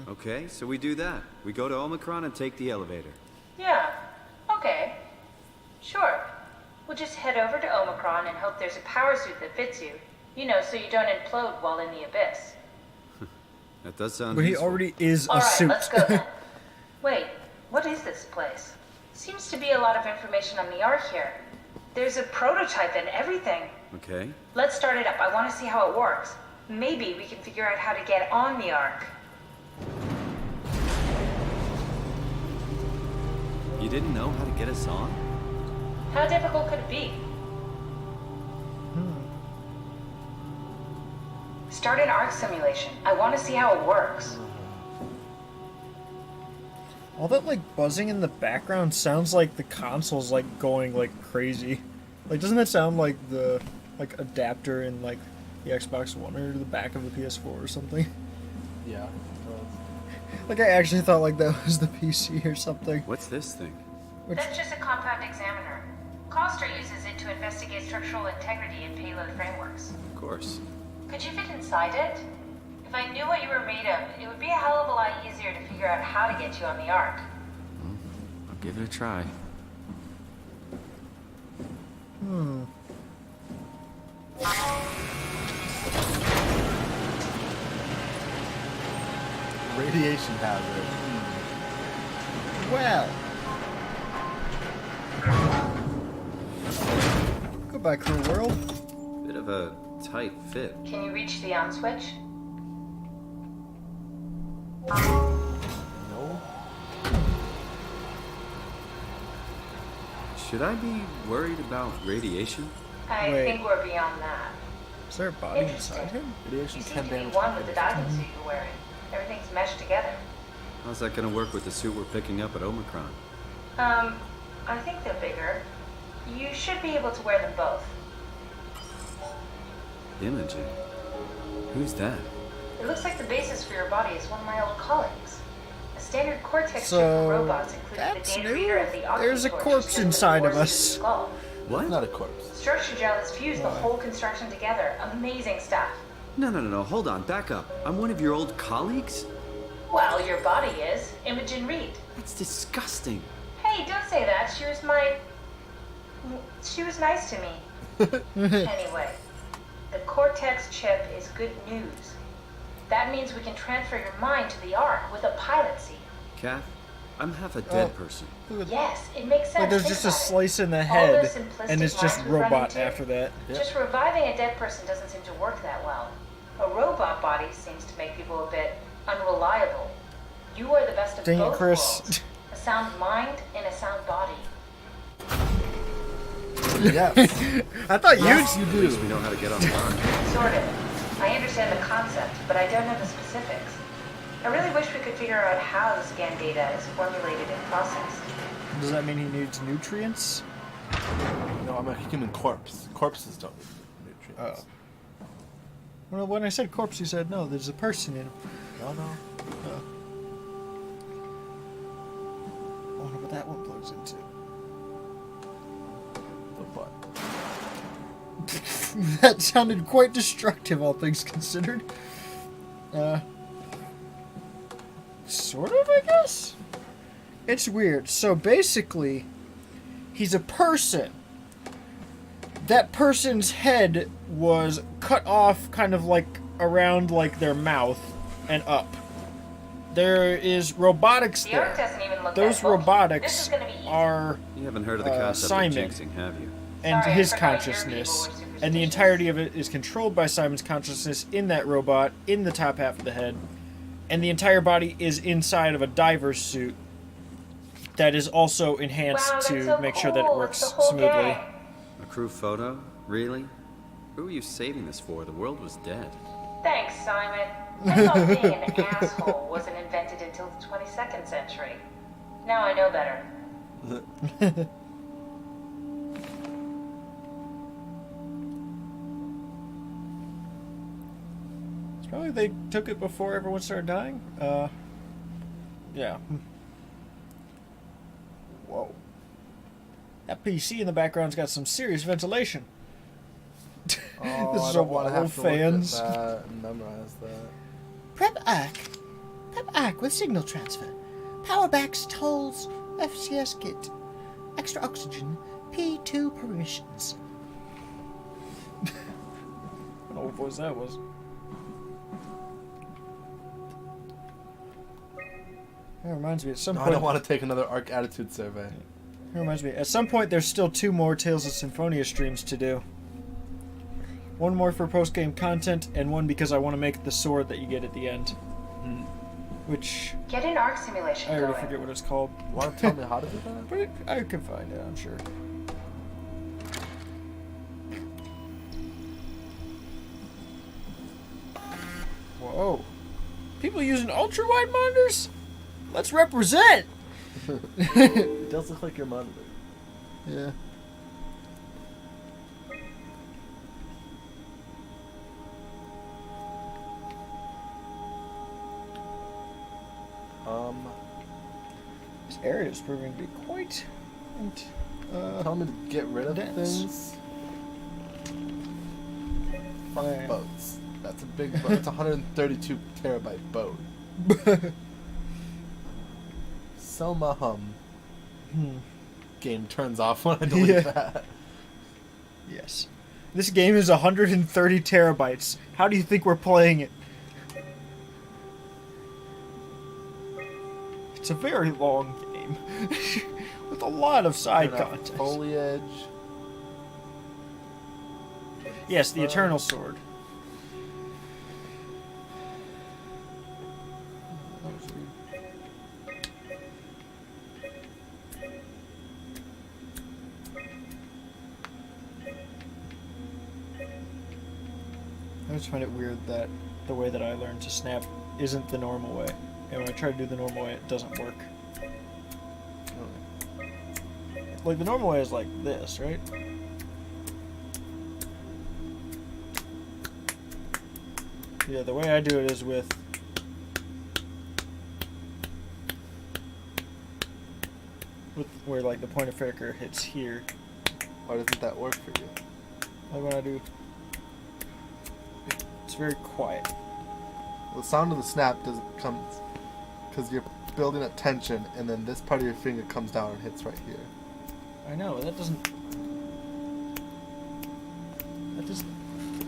Okay, so we do that. We go to Omicron and take the elevator. Yeah, okay. Sure. We'll just head over to Omicron and hope there's a power suit that fits you. You know, so you don't implode while in the abyss. That does sound But he useful. already is a Alright, suit. let's go then. Wait, what is this place? Seems to be a lot of information on the Ark here. There's a prototype and everything. Okay. Let's start it up. I want to see how it works. Maybe we can figure out how to get on the Ark. You didn't know how to get us on? How difficult could it be? Start an Ark simulation. I want to see how it works. All that like buzzing in the background sounds like the console's like going like crazy. Like, doesn't that sound like the like adapter in like the Xbox One or the back of the PS4 or something? Yeah. Like, I actually thought like that was the PC or something. What's this thing? Which, That's just a compound examiner. Coster uses it to investigate structural integrity in payload frameworks. Of course. Could you fit inside it? If I knew what you were made of, it would be a hell of a lot easier to figure out how to get you on the Ark. I'll give it a try. Radiation hazard. well. Goodbye, Crew World. Bit of a tight fit. Can you reach the on switch? No. Should I be worried about radiation? I Wait. think we're beyond that. Is there a body inside Interesting. him? Radiation You seem 10 to be damage. one with the diving suit you're wearing. Everything's meshed together. How's that gonna work with the suit we're picking up at Omicron? I think they're bigger. You should be able to wear them both. Imogen? Who's that? It looks like the basis for your body is one of my old colleagues. A standard cortex chip So, for robots including the that's data new? reader and the There's a octotorch corpse system inside of that us. forces the skull. What? Not a corpse. Structure gel has fused the whole construction together. Amazing stuff. No. Hold on. Back up. I'm one of your old colleagues? Well, your body is. Imogen Reed. That's disgusting. Hey, don't say that. She was nice to me. Anyway, the cortex chip is good news. That means we can transfer your mind to the Ark with a pilot seat. Kath, I'm half a dead person. Yes, it makes sense. Like there's Think just a about it. slice in the All head, those simplistic and it's just lines we run robot into, after that. Just reviving a dead person doesn't seem to work that well. A robot body seems to make people a bit unreliable. You are the best of Dang it, both Chris. worlds. A sound mind and a sound body. Yes. I thought Yes, you you At least we do. know how to get on the ark. Sort of. I understand the concept, but I don't know the specifics. I really wish we could figure out how the scan data is formulated and processed. Does that mean he needs nutrients? No, I'm a human corpse. Corpses don't need nutrients. Well, when I said corpse, you said no. There's a person in him. No, no. I wonder what that one plugs into. The butt. That sounded quite destructive, all things considered. Sort of, I guess? It's weird. So basically, he's a person. That person's head was cut off kind of like around like their mouth and up. There is robotics The Ark there. doesn't even look Those that bulky. This robotics is gonna be easy. are You haven't heard of the concept Simon. of jinxing, have you? and Sorry, I his forgot your consciousness, people were and the superstitious. entirety of it is controlled by Simon's consciousness in that robot, in the top half of the head, and the entire body is inside of a diver's suit that is also enhanced Wow, that's to so make sure that it cool. works It's the whole smoothly. gang. A crew photo? Really? Who were you saving this for? The world was dead. Thanks, Simon. I thought being an asshole wasn't invented until the 22nd century. Now I know better. It's probably they took it before everyone started dying. Yeah. Whoa. That PC in the background's got some serious ventilation. Oh, This I is don't a want to wall have of to look at fans. that and memorize that. Prep arc. Prep arc with signal transfer. Power backs, tolls, FCS kit. Extra oxygen, P2 permissions. I don't know what voice that was. That reminds me, at some No, I point... don't want to take another ARC attitude survey. That reminds me, at some point there's still 2 more Tales of Symphonia streams to do. One more for post-game content, and one because I want to make the sword that you get at the end. Which, Get an Ark simulation I already going. forget what it's called. You want to tell me how to do that? But I can find it, I'm sure. Whoa. People using ultra-wide monitors? Let's represent! It does look like your monitor. Yeah. This area is proving to be quite... Tell me to get rid of dense. things. Fuck Yeah. boats. That's a big boat. It's a 132 terabyte boat. SOMA hum. Game turns off when I delete Yeah. that. Yes. This game is 130 terabytes. How do you think we're playing it? It's a very long game. With a lot of side Turn off content. Foliage. Yes, the Eternal Sword. I just find it weird that the way that I learned to snap isn't the normal way. And when I try to do the normal way, it doesn't work. like the normal way is like this, right? Yeah, the way I do it is with where like the pointer finger hits here. Why doesn't that work for you? Like when I do, it's very quiet. The sound of the snap doesn't come because you're building up tension, and then this part of your finger comes down and hits right here. I know, but that doesn't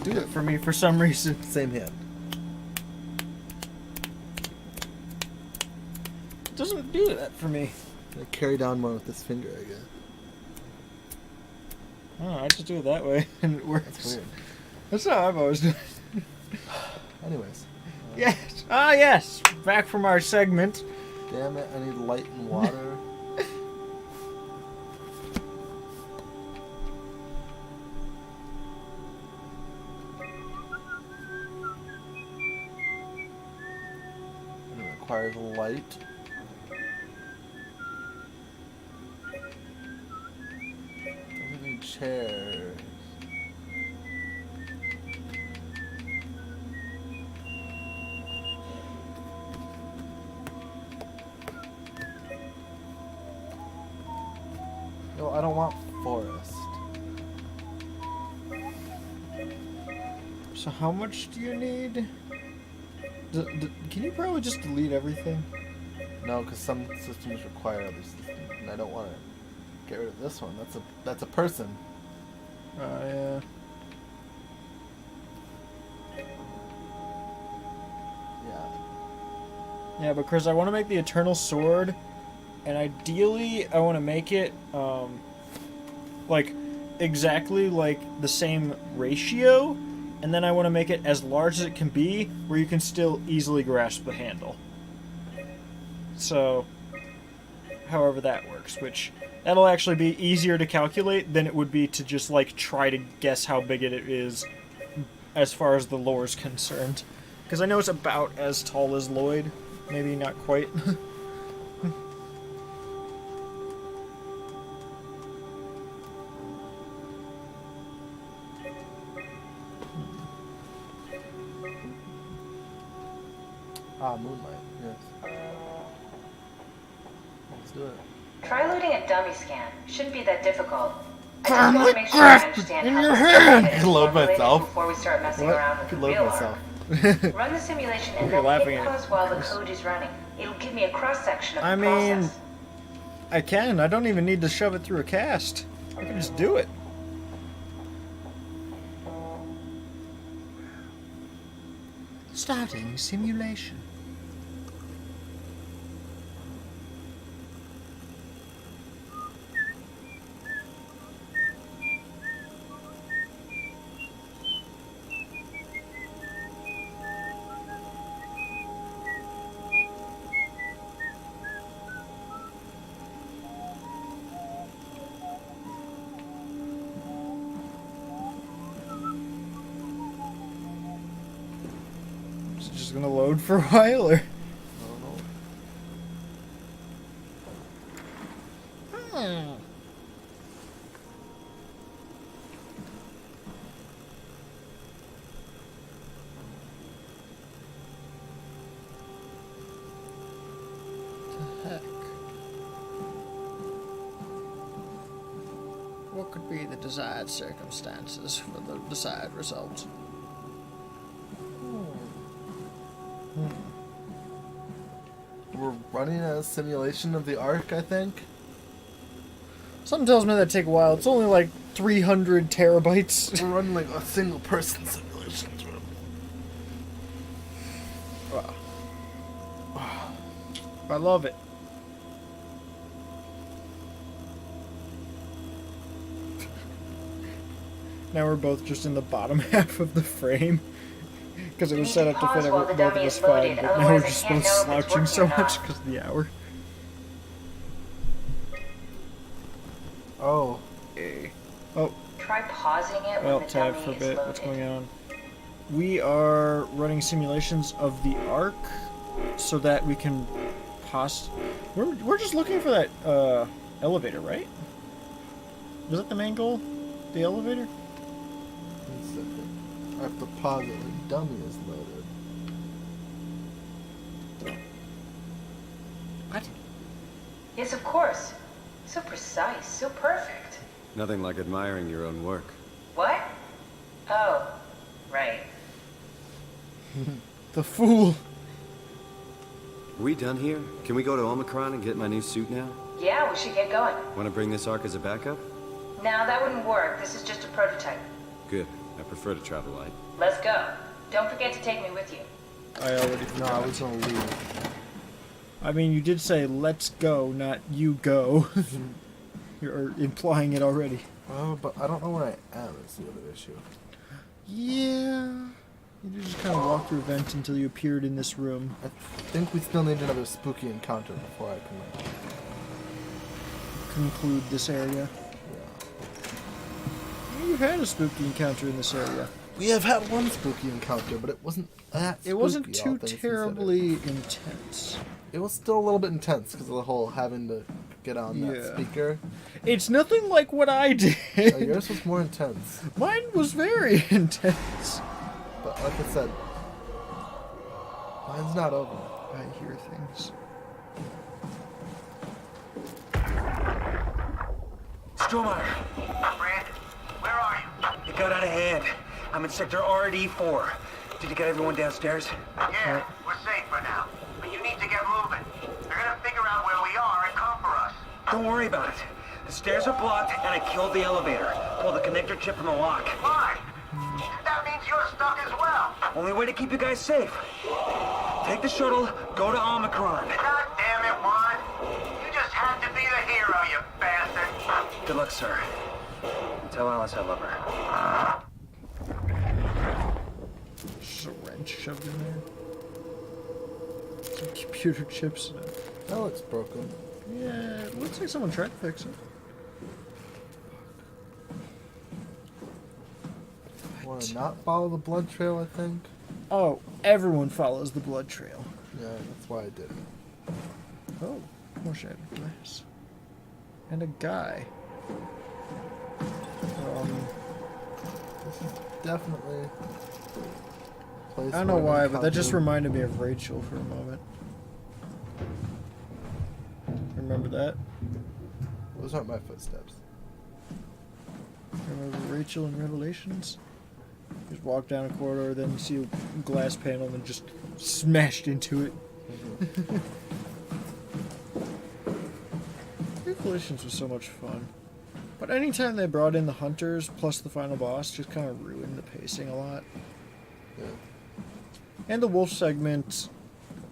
do it for me for some reason. Same hand. It doesn't do that for me. I carry down more with this finger, I guess. Oh, I just do it that way, and it works. That's weird. That's how I've always done it. Anyways. Yes. Ah, yes. Back from our segment. Damn it, I need light and water. And it requires light. Doesn't need chairs. No, I don't want forest. So how much do you need? Can you probably just delete everything? No, because some systems require other systems, and I don't want to get rid of this one. That's a person. Yeah. Yeah. Yeah, but Chris, I want to make the Eternal Sword, and ideally, I want to make it, like, exactly like the same ratio, and then I want to make it as large as it can be, where you can still easily grasp the handle. So, however that works, which, that'll actually be easier to calculate than it would be to just, like, try to guess how big it is as far as the lore is concerned. Because I know it's about as tall as Lloyd. Maybe not quite. Moonlight, yes. Let's do it. Try loading a dummy scan. Shouldn't be that difficult. I just want to make sure I understand how this I is can load formulated myself. before we start messing What? around I with can the load real myself. arc. Run the simulation and You're then laughing hit at it. pause while the code is running. It'll give me a cross-section of the I mean, process. I can. I don't even need to shove it through a cast. I can just do it. Starting simulation. Is it just gonna load for a while, or? Heck. What could be the desired circumstances for the desired result? We're running a simulation of the Ark, I think. Something tells me that'd take a while. It's only like 300 terabytes. We're running like a single person simulation through. I love it. Now we're both just in the bottom half of the frame. Because it was set up to fit Pause while the both of dummy us is fine, loaded, but now we're otherwise I just can't both know if it's slouching so working or much not. because of the hour. Oh. Oh, Try pausing it well, when the tab dummy for a is bit. loaded. What's going on? We are running simulations of the Ark so that we can we're just looking for that elevator, right? Was that the main goal? The elevator? One second. I have to pause it when dummy is loaded. What? Yes, of course. So precise, so perfect. Nothing like admiring your own work. What? Oh, right. The fool. We done here? Can we go to Omicron and get my new suit now? Yeah, we should get going. Want to bring this arc as a backup? No, that wouldn't work. This is just a prototype. Good. I prefer to travel light. Let's go. Don't forget to take me with you. I already No, forgot. I was gonna leave. I mean, you did say let's go, not you go. You're implying it already. Oh, but I don't know where I am. Is the other issue. Yeah. You just kind of walked through vents until you appeared in this room. I think we still need another spooky encounter before I can Conclude this area. You've had a spooky encounter in this area. We have had one spooky encounter, but it wasn't that spooky. It wasn't all too things terribly intense. considered. It was still a little bit intense because of the whole having to get on that Yeah. speaker. It's nothing like what I did. Yours was more intense. Mine was very intense. But like I said, mine's not over. I hear things. Stromer, Brand, where are you? it got out of hand. I'm in sector RD4. Did you get everyone downstairs? Yeah, we're safe for now. But you need to get moving. They're gonna figure out where we are and come for us. Don't worry about it. The stairs are blocked, and I killed the elevator. Pulled the connector chip from the lock. Why? That means you're stuck as well. Only way to keep you guys safe. Take the shuttle, go to Omicron. God damn it, Juan. You just had to be the hero, you bastard. Good luck, sir. And tell Alice I love her. Just a wrench shoved in there. Some computer chips. That looks broken. Yeah, it looks like someone tried to fix it. Want to not follow the blood trail, I think. Oh, everyone follows the blood trail. Yeah, that's why I did it. Oh, more shattered glass. And a guy. This is definitely a place I don't know where why, I've but that just encountered- reminded me of Rachel for a moment. Remember that? Those aren't my footsteps. Remember Rachel in Revelations? Just walk down a corridor, then you see a glass panel, and then just smashed into it. Revelations was so much fun. But anytime they brought in the hunters plus the final boss, just kind of ruined the pacing a lot. Yeah. And the wolf segment,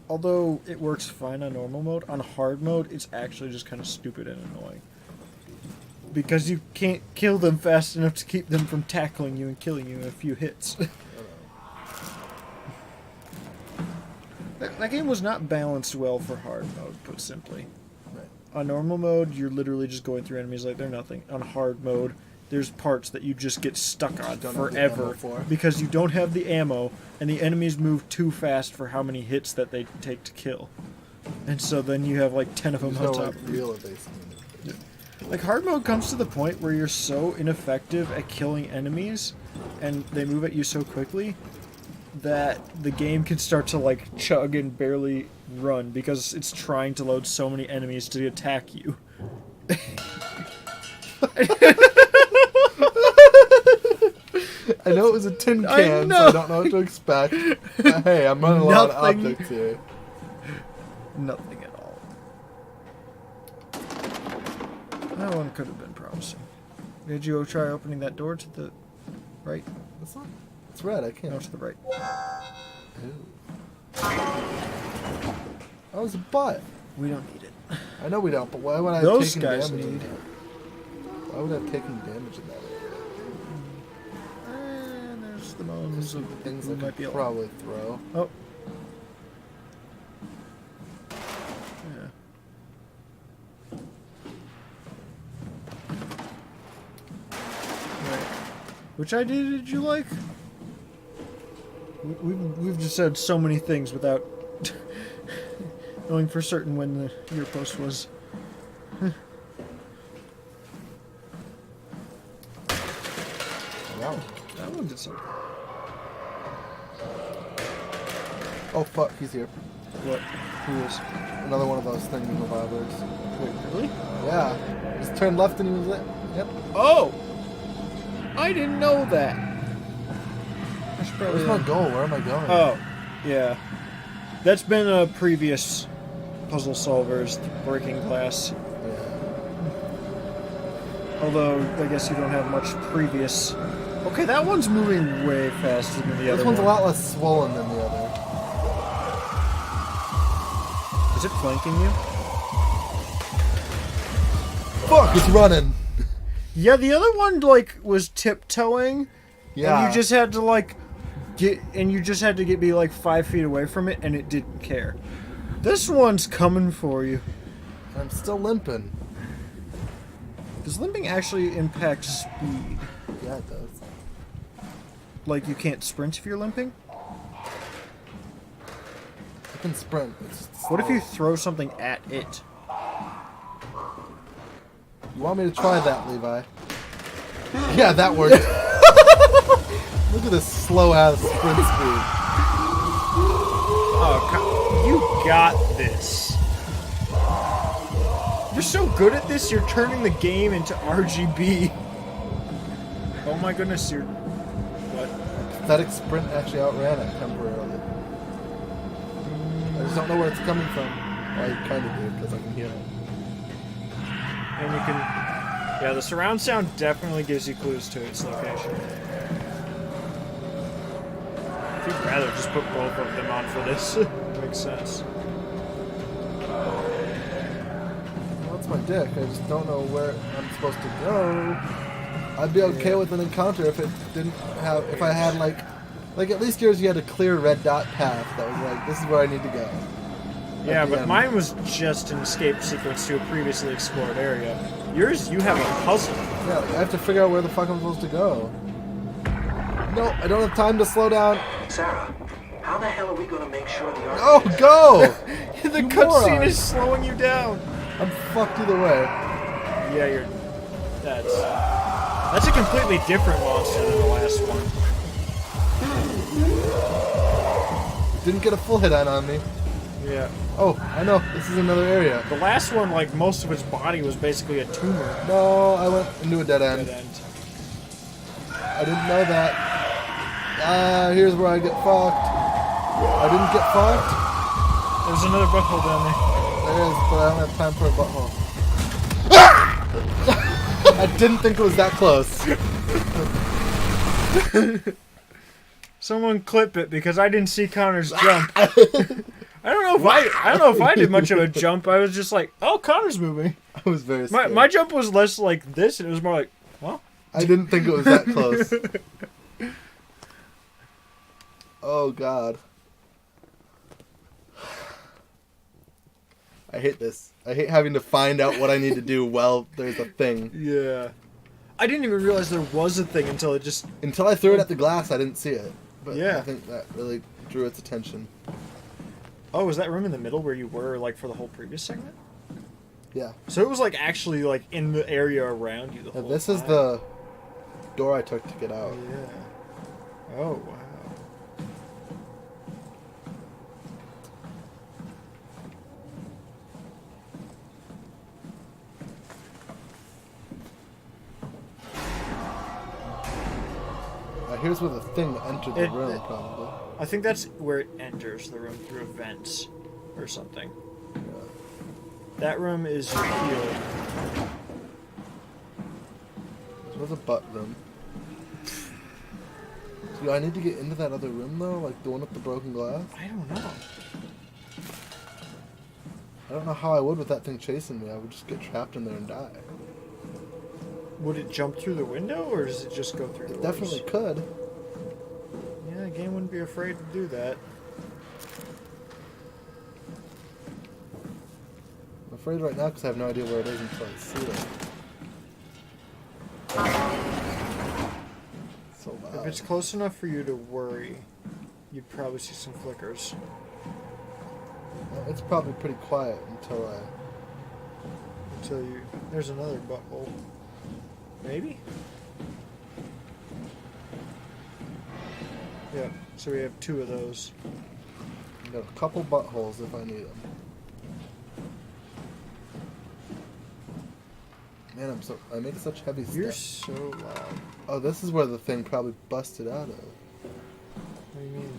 although it works fine on normal mode, on hard mode, it's actually just kind of stupid and annoying. Because you can't kill them fast enough to keep them from tackling you and killing you in a few hits. That game was not balanced well for hard mode, put simply. Right. On normal mode, you're literally just going through enemies like they're nothing. On hard mode, there's parts that you just get stuck on Don't have the forever ammo for. because you don't have the ammo, and the enemies move too fast for how many hits that they take to kill. And so then you have like 10 of them There's on no top like of you. real evasive. Like, hard mode comes to the point where you're so ineffective at killing enemies, and they move at you so quickly, that the game can start to, like, chug and barely run, because it's trying to load so many enemies to attack you. I know it was a tin I can, so know. I don't know what to expect. But hey, I'm running a lot of Nothing. objects here. Nothing at all. That one could have been promising. Did you try opening that door to the right? It's not. It's red. I No, can't. to the right. Ew. That was a butt. We don't need it. I know we don't, but why would I have Those taken guys damage in need. that? Why would I have taken damage in that area? And there's the bones of Things who I might could be alive. probably throw. Oh. Yeah. Right. Which idea did you like? We've just said so many things without knowing for certain when your post was. That one. That one did something. Oh fuck, he's here. What? Who is? Another one of those things in the birds. Wait, really? Yeah. Just turned left and he was it. Yep. Oh! I didn't know that. I should probably. Where's my goal? Where am I going? Oh, yeah. That's been a previous puzzle solvers, breaking glass. Although, I guess you don't have much previous. Okay, that one's moving way faster than the other This one's one. a lot less swollen than the other. Is it flanking you? Fuck, it's running. Yeah, the other one, like, was tiptoeing. Yeah. And you just had to, like, be, like, 5 feet away from it, and it didn't care. This one's coming for you. I'm still limping. Does limping actually impact speed? Yeah, it does. Like, you can't sprint if you're limping? I can sprint. It's just What if slow. you throw something at it? You want me to try that, Levi? Yeah, that worked. Look at this slow-ass sprint speed. Oh, you got this. You're so good at this, you're turning the game into RGB. Oh my goodness, you're... What? Pathetic sprint actually outran it temporarily. I just don't know where it's coming from. Well, I kind of do, because I can hear it. And you can... Yeah, the surround sound definitely gives you clues to its location. If you'd rather just put both of them on for this, makes sense. Well, that's my dick. I just don't know where I'm supposed to go. I'd be okay with an encounter if it didn't have... If I had, like at least yours, you had a clear red dot path that was like, this is where I need to go. Yeah, At the but end. mine was just an escape sequence to a previously explored area. Yours, you have a puzzle. Yeah, I have to figure out where the fuck I'm supposed to go. No, I don't have time to slow down. Sarah, how the hell are we gonna make sure the Oh, go! The You cutscene moron. is slowing you down. I'm fucked either way. Yeah, you're... That's a completely different monster than the last one. Didn't get a full hit on me. Yeah. Oh, I know. This is another area. The last one, like, most of its body was basically a tumor. No, I went into a dead end. Dead end. I didn't know that. Here's where I get fucked. I didn't get fucked. There's another butthole down there. There is, but I don't have time for a butthole. I didn't think it was that close. Someone clip it because I didn't see Connor's jump. I don't know if I did much of a jump. I was just like, oh, Connor's moving. I was very scared. My jump was less like this, and it was more like, well. I didn't think it was that close. Oh, God. I hate this. I hate having to find out what I need to do while there's a thing. Yeah. I didn't even realize there was a thing until it just... Until I threw it at the glass, I didn't see it. But Yeah. I think that really drew its attention. Oh, was that room in the middle where you were, like, for the whole previous segment? Yeah. So it was, like, actually, like, in the area around you the whole This time. is the door I took to get out. Yeah. Oh, wow. Here's where the thing entered the room, probably. I think that's where it enters the room, through vents or something. Yeah. That room is healed. There's a butt room. Do I need to get into that other room, though? Like the one with the broken glass? I don't know. I don't know how I would with that thing chasing me. I would just get trapped in there and die. Would it jump through the window, or does it just go through It doors? definitely could. Yeah, the game wouldn't be afraid to do that. I'm afraid right now because I have no idea where it is until I see it. So loud. If it's close enough for you to worry, you'd probably see some flickers. It's probably pretty quiet until I... Until you... There's another butthole. Maybe? Yeah, so we have 2 of those. Got a couple buttholes if I need them. Man, I make such heavy You're steps. so loud. Oh, this is where the thing probably busted out of. What do you mean?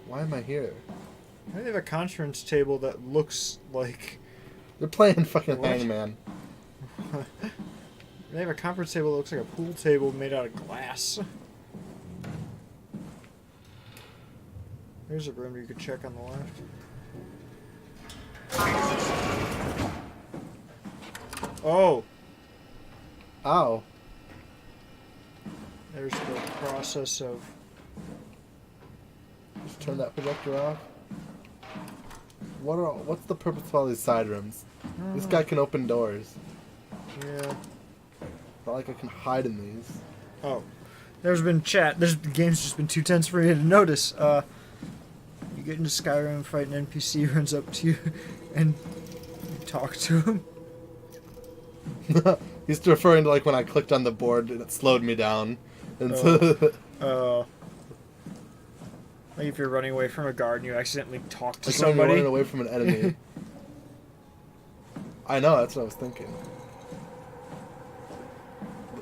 Why am I here? Why do they have a conference table that looks like... They're playing fucking What? Hangman. They have a conference table that looks like a pool table made out of glass. There's a room you could check on the left. Oh! Ow. There's the process of... Just turn that projector off. What's the purpose of all these side rooms? This guy can open doors. Yeah. Not like I can hide in these. Oh. There's been chat. The game's just been too tense for me to notice. You get into Skyrim, fight an NPC, runs up to you, and you talk to him. He's referring to like when I clicked on the board and it slowed me down. And Like if you're running away from a guard and you accidentally talk to like when you're somebody. running away from an enemy. I know, that's what I was thinking.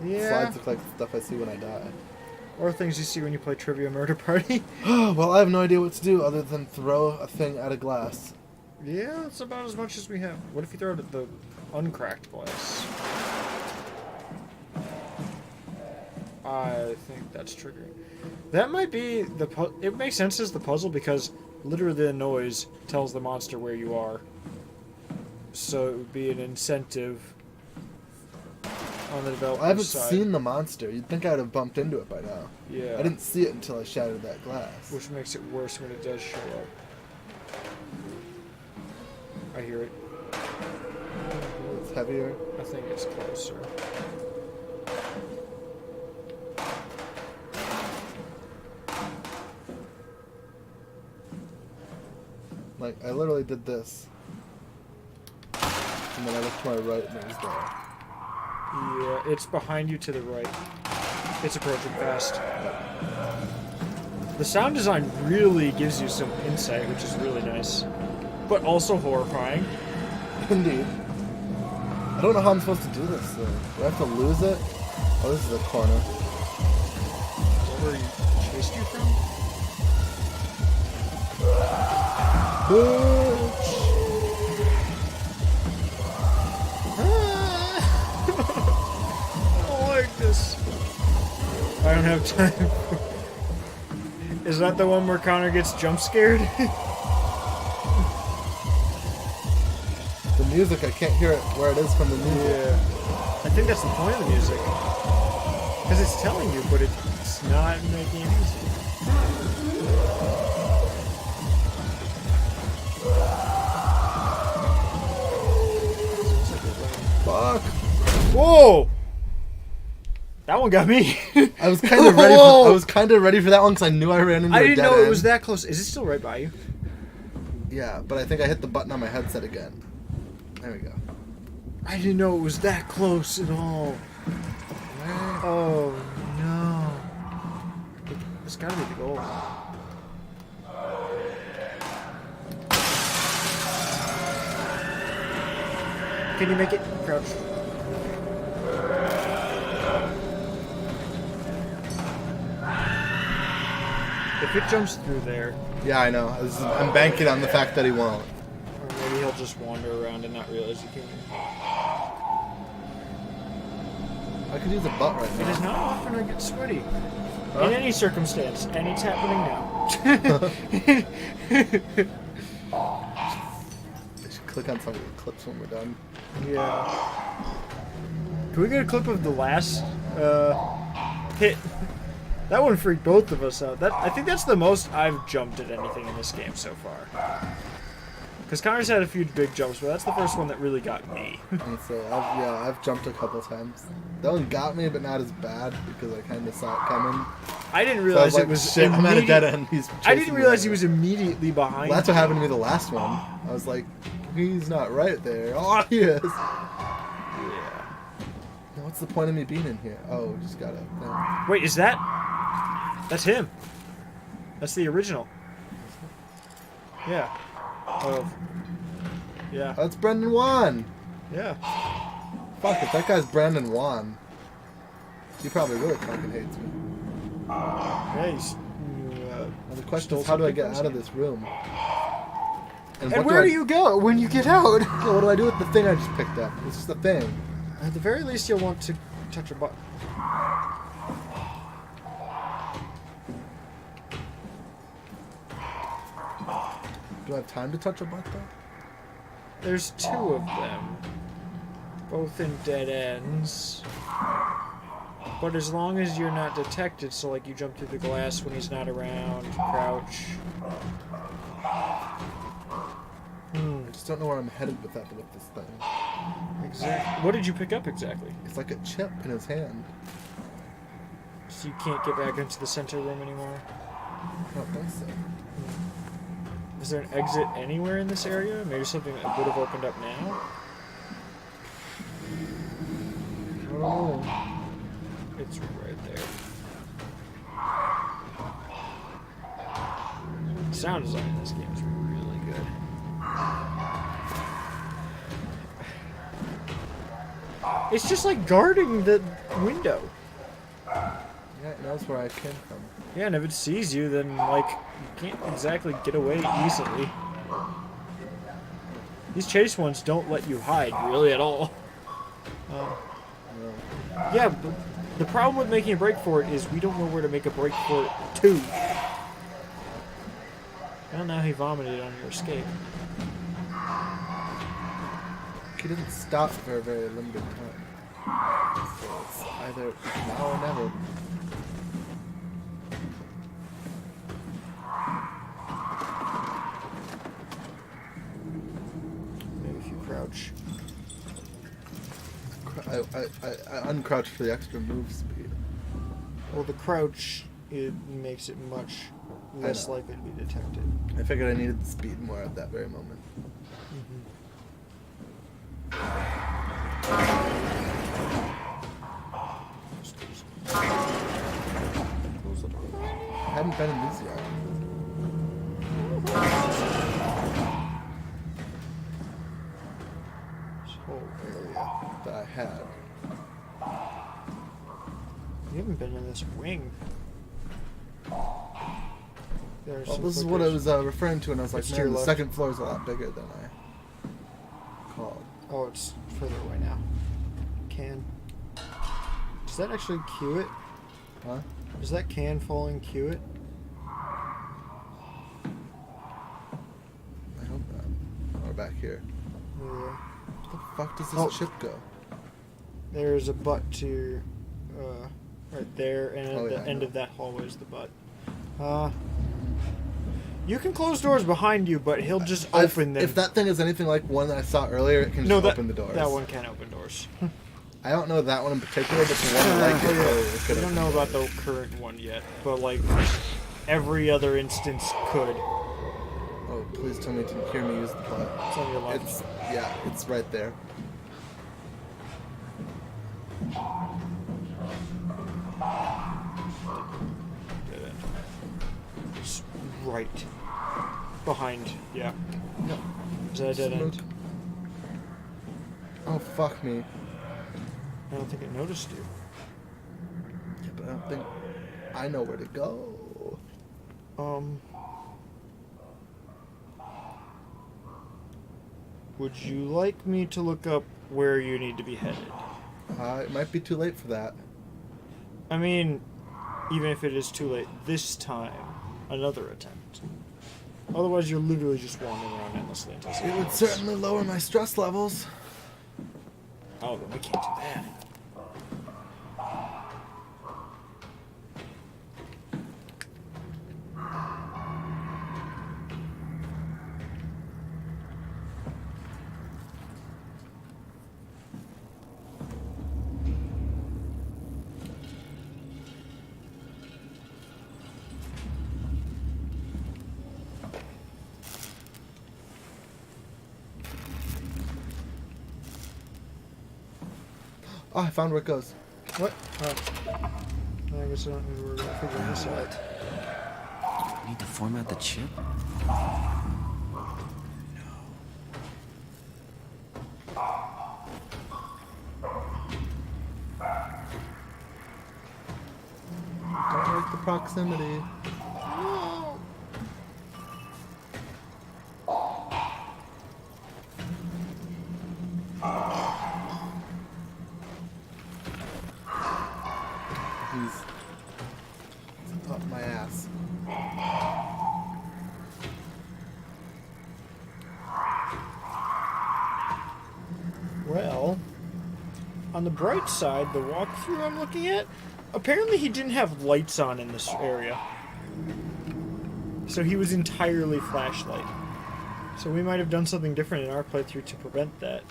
Yeah. Slides look like stuff I see when I die. Or things you see when you play Trivia Murder Party. Well, I have no idea what to do other than throw a thing at a glass. Yeah, that's about as much as we have. What if you throw it at the uncracked glass? I think that's triggering. That might be the it makes sense as the puzzle because literally the noise tells the monster where you are. So it would be an incentive on the developer's I haven't side. seen the monster. You'd think I'd have bumped into it by now. Yeah. I didn't see it until I shattered that glass. Which makes it worse when it does show up. I hear it. It's heavier. I think it's closer. Like, I literally did this. And then I looked to my right and it was there. Yeah, it's behind you to the right. It's approaching fast. The sound design really gives you some insight, which is really nice. But also horrifying. Indeed. I don't know how I'm supposed to do this, though. Do I have to lose it? Oh, this is a corner. Is that where he chased you from? Bitch! I don't like this. I don't have time for... Is that the one where Connor gets jump scared? The music, I can't hear it where it is from the music. Yeah. I think that's the point of the music. Because it's telling you, but it's not making it easy. Fuck! Whoa! That one got me. I was kind of ready. I was kind of ready for that one because I knew I ran into. I a didn't dead know end. it was that close. Is it still right by you? Yeah, but I think I hit the button on my headset again. There we go. I didn't know it was that close at all. Oh no! It's gotta be the goal. Can you make it? Crouch. If it jumps through there, Yeah, I know. I'm banking on the fact that he won't. or maybe he'll just wander around and not realize he can. I could use a butt right It now. is not often I get sweaty. Huh? In any circumstance, and it's happening now. I should click on some of the clips when we're done. Yeah. Can we get a clip of the last hit? That one freaked both of us out. I think that's the most I've jumped at anything in this game so far. Because Connor's had a few big jumps, but that's the first one that really got me. And so I've jumped a couple times. That one got me, but not as bad because I kind of saw it coming. I didn't So I realize was like, it was. shit, I'm at a dead immediate- end. He's. I didn't chasing me realize right he was now. immediately behind. Well, that's what happened to me the last one. I was like, he's not right there. Oh, he is. Yeah. Now, what's what's the point of me being in here? Oh, we just gotta... Wait, is that... That's him. That's the original. Yeah. Oh. Yeah. Oh, it's Brendan Wan! Yeah. Fuck, if that guy's Brandon Wan, he probably really fucking hates me. Yeah, he's... And the question is, how do I get out of this room? And where do you go when you get out? Yeah, what do I do with the thing I just picked up? It's just a thing. At the very least, you'll want to touch a button. Do I have time to touch a button? There's 2 of them. Both in dead ends. But as long as you're not detected, so like you jump through the glass when he's not around, crouch. I just don't know where I'm headed with this thing. Exactly. What did you pick up exactly? It's like a chip in his hand. So you can't get back into the center room anymore? I don't think so. Is there an exit anywhere in this area? Maybe something that would have opened up now? I don't know. It's right there. Sound design in this game is really good. It's just like guarding the window. Yeah, it knows where I came from. Yeah, and if it sees you, then, like, you can't exactly get away easily. These chase ones don't let you hide, really, at all. Yeah, but the problem with making a break for it is we don't know where to make a break for it, too. Well, now he vomited on your escape. He didn't stop for a very limited time. So it's either now or never. Maybe if you crouch. I uncrouched for the extra move speed. Well, the crouch, it makes it much less likely to be detected. I figured I needed the speed more at that very moment. I haven't been in this yet. This whole area. That I had. You haven't been in this wing. There's Well, some this is what I flickers. was referring to, and I was like, It's to man, your the left. second floor is a lot bigger than I called. Oh, it's further away now. Can. Does that actually cue it? Huh? Does that can falling cue it? I hope not. We're back here. Yeah. Where the fuck does this Oh. chip go? There's a butt to, right there, and at Oh, the yeah, I end know. of that hallway is the butt. You can close doors behind you, but he'll just open them. If that thing is anything like one that I saw earlier, it can no, just open the doors. that one can't open doors. I don't know that one in particular, but the one like it earlier I could don't open know the about doors. the current one yet, but like every other instance could. Oh, please tell me to hear me use the butt. It's on your left. It's right there. Dead end. It's right behind. Yeah. No. Is that a dead end? Smoke. Oh, fuck me. I don't think it noticed you. Yeah, but I don't think I know where to go. Would you like me to look up where you need to be headed? It might be too late for that. I mean, even if it is too late this time, another attempt. Otherwise, you're literally just wandering around endlessly until It something would happens. certainly lower my stress levels. Oh, then we can't do that. Oh, I found where it goes. What? Oh. I guess I don't know where we're gonna figure this out. We need to format the chip? Don't like the proximity. He's up my ass. Well, on the bright side, the walkthrough I'm looking at, apparently he didn't have lights on in this area. So he was entirely flashlight. So we might have done something different in our playthrough to prevent that.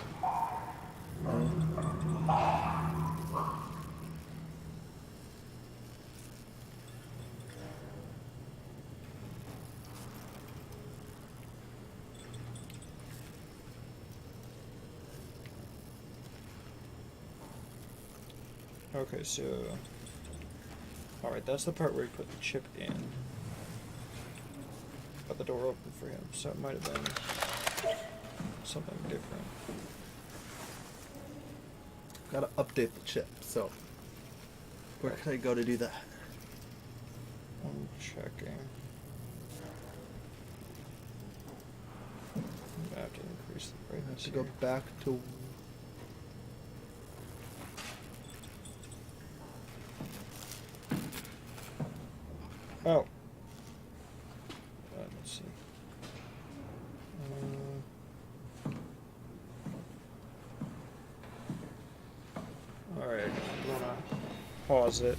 Okay, so... Alright, that's the part where you put the chip in. Got the door open for him, so it might have been something different. Gotta update the chip, so where can I go to do that? I'm checking. I have to increase the I have brightness to go here. back to Oh. Let's see. Alright, I'm gonna pause it.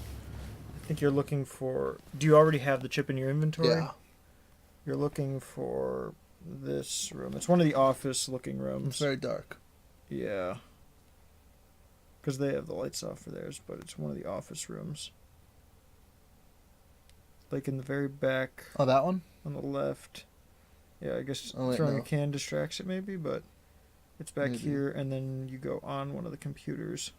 I think you're looking for... Do you already have the chip in your inventory? yeah. You're looking for this room. It's one of the office-looking It's rooms. very dark. Yeah. Because they have the lights off for theirs, but it's one of the office rooms. Like in the very back Oh, that one? on the left. Yeah, I guess Oh, wait, throwing no. a can distracts it maybe, but it's back Maybe. here, and then you go on one of the computers.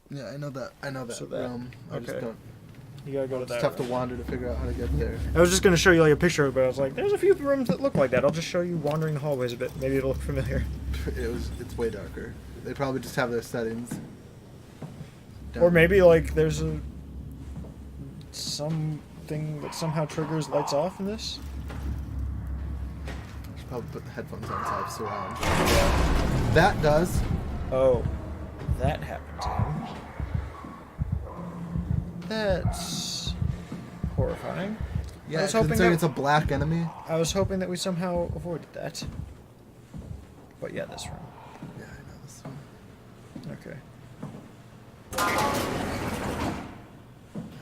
Yeah, I know that. I know that So that- room. I just okay. don't. You gotta go to Just that have to room. wander to figure out how to get there. I was just gonna show you like a picture of it, but I was like, there's a few rooms that look like that. I'll just show you wandering the hallways a bit. Maybe it'll look familiar. It's way darker. They probably just have their settings. Or maybe like there's a something that somehow triggers lights off in this. Should probably put the headphones on so I have surround. That does. Oh, that happened to him. That's horrifying. Yeah, I was hoping considering that- it's a black enemy. I was hoping that we somehow avoided that. But yeah, this room. Yeah, I know this one. Okay.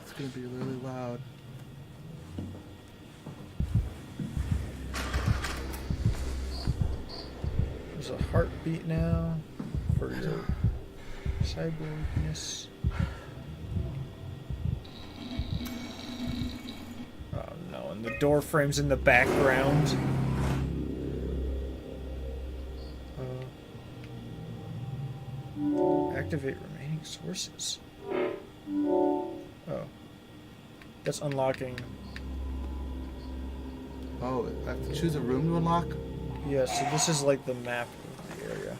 It's gonna be really loud. There's a heartbeat now for your cyborgness. Oh no, and the door frame's in the background. Activate remaining sources. Oh. That's unlocking. Oh, I have to choose a room to unlock? Yeah, so this is like the map of the area.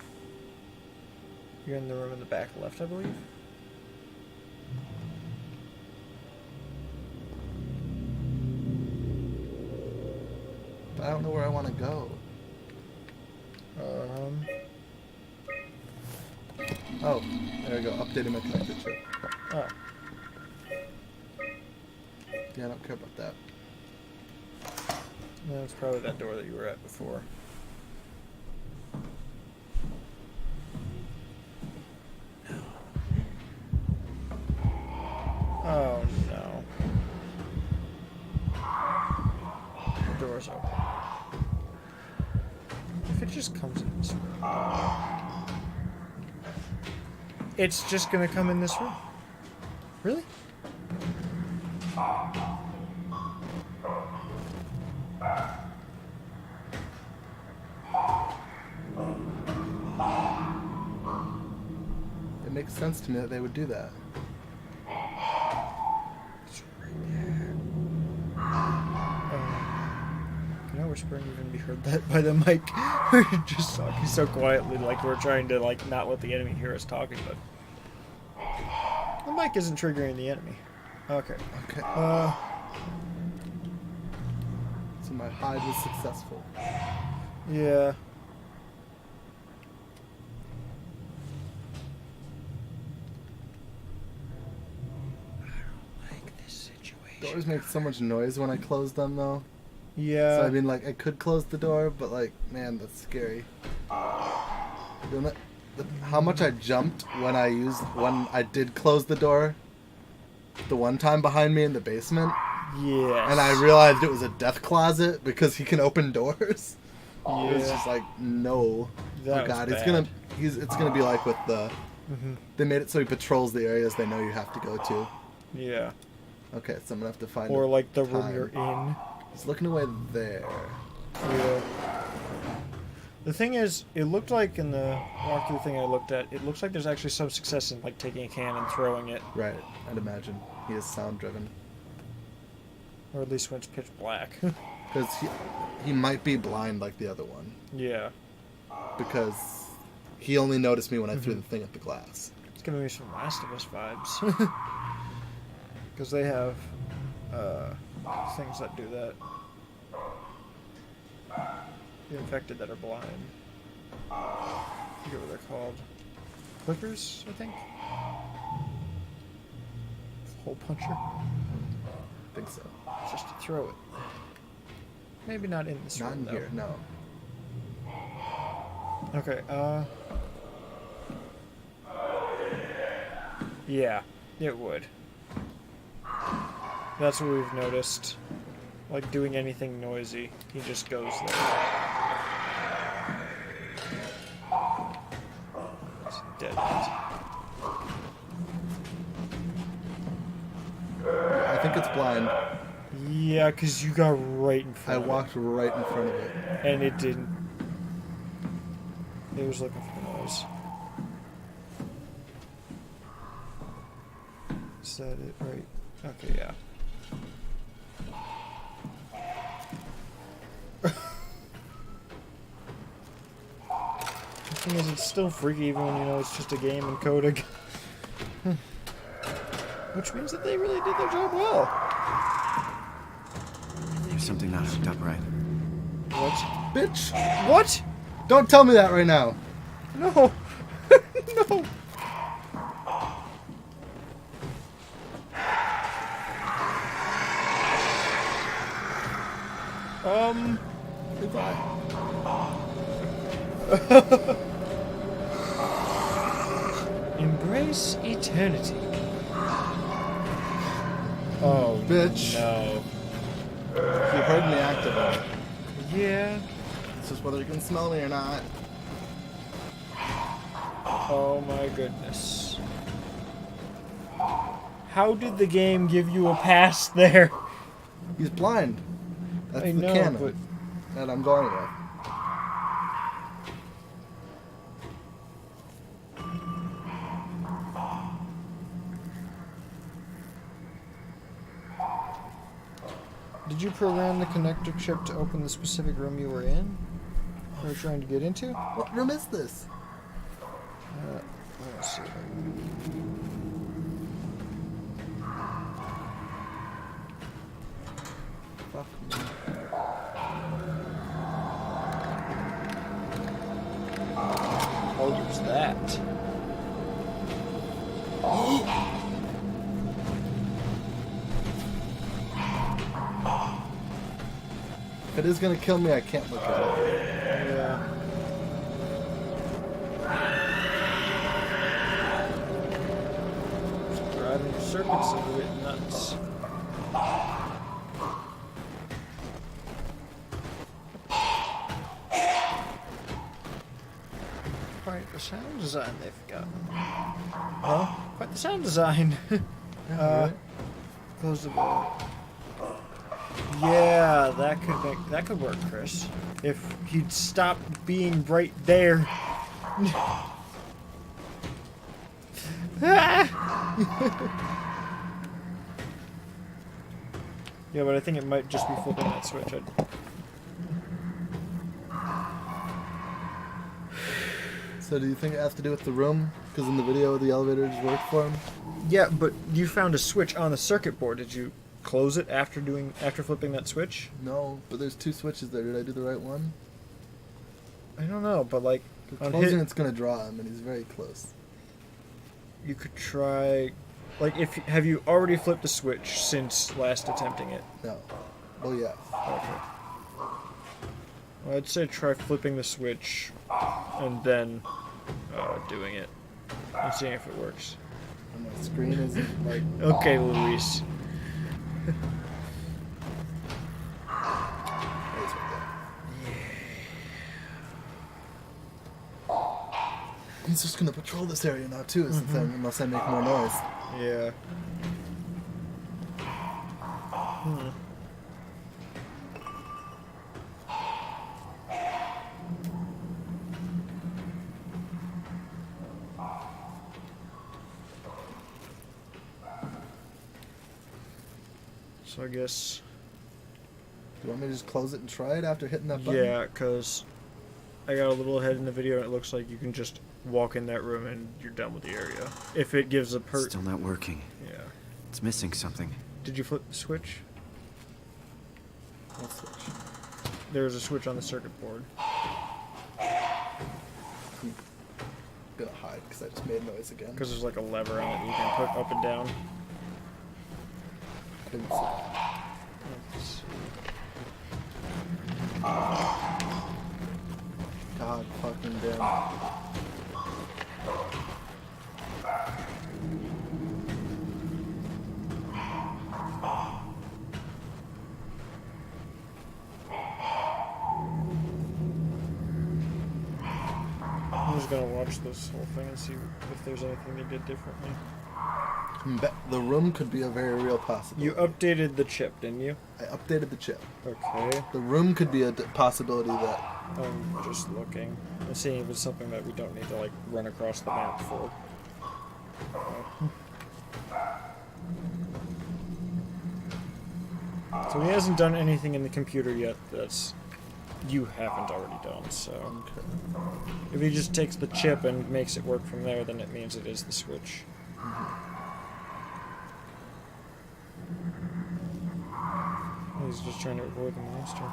You're in the room in the back left, I believe. But I don't know where I want to go. Oh, there we go. Updating my connector chip. Oh. Yeah, I don't care about that. No, it's probably that door that you were at before. Oh no. The door's open. If it just comes in this room. It's just gonna come in this room. Really? makes sense to me that they would do that. It's right there. Can I whisper and even be heard that by the mic? We're just talking so quietly, like we're trying to like not let the enemy hear us talking, but the mic isn't triggering the enemy. Okay. Okay. So my hide was successful. Yeah. Like this situation. Doors make so much noise when I close them, though. Yeah. So I mean, like, I could close the door, but like, man, that's scary. How much I jumped when I did close the door. The one time behind me in the basement. Yes. And I realized it was a death closet because he can open doors. Yeah. It was just like, no. That Oh god, was it's gonna be like with the. Mhm. They made it so he patrols the areas they know you have to go to. Yeah. Okay, so I'm gonna have to find. Or a like the room time. you're in. He's looking away there. Yeah. The thing is, it looked like in the walkthrough thing I looked at, it looks like there's actually some success in like taking a can and throwing it, Right, I'd imagine he is sound driven. or at least when it's pitch black. Because he might be blind like the other one. Yeah. Because he only noticed me when I threw the thing at the glass. It's giving me some Last of Us vibes. Because they have things that do that. The infected that are blind. I forget what they're called. Clickers, I think? Hole puncher? I think so. Just to throw it. Maybe not in this Not room, in though. here, no. Okay, yeah, it would. That's what we've noticed. Like, doing anything noisy, he just goes there. It's dead. I think it's blind. Yeah, because you got right in I front of walked right in front of it. it. And it didn't. It was looking for noise. Is that it? Right. Okay, yeah. The thing is, it's still freaky even when you know it's just a game and coding. Which means that they really did their job well. There's something not hooked up right. What? Bitch! What? Don't tell me that right now! No! No! Goodbye. Embrace eternity. Oh, Bitch. no. You heard me activate. Yeah. It's just whether you can smell me or not. Oh my goodness. How did the game give you a pass there? He's blind. That's I the know, canon but that I'm going with. did you program the connector chip to open the specific room you were in? Or trying to get into? What room is this? Let's see. Fuck me. Oh, there's that. If it is gonna kill me, I can't look at it. Yeah. Just driving circuits a bit nuts. Quite the sound design they've got. Huh? Quite the sound design. Close the door. Yeah, that could work, Chris. If he'd stop being right there. Yeah, but I think it might just be flipping that switch. So do you think it has to do with the room? Because in the video, the elevator just worked for him. Yeah, but you found a switch on the circuit board. Did you close it after flipping that switch? No, but there's 2 switches there. Did I do the right one? I don't know, but like on Closing it's gonna draw him, and he's very close. you could try. Like, have you already flipped a switch since last attempting it? No. Well, yeah. Okay. Well, I'd say try flipping the switch and then doing it and seeing if it works. And my screen isn't like. Okay, Luis. He's just gonna patrol this area now too, is the thing, unless I make more noise. Yeah. So I guess. Do you want me to just close it and try it after hitting that button? Yeah, because I got a little ahead in the video and it looks like you can just walk in that room and you're done with the area. If it gives a Still not working. Yeah. It's missing something. Did you flip the switch? What switch? There's a switch on the circuit board. I'm gonna hide because I just made noise again. Because there's like a lever on it you can put up and down. I didn't see that. Let's see. God fucking damn. I'm just gonna watch this whole thing and see if there's anything they did differently. The room could be a very real possibility. You updated the chip, didn't you? I updated the chip. Okay. The room could be a possibility that. I'm just looking and seeing if it's something that we don't need to like run across the map for. So he hasn't done anything in the computer yet that's you haven't already done, so Okay. if he just takes the chip and makes it work from there, then it means it is the switch. He's just trying to avoid the monster.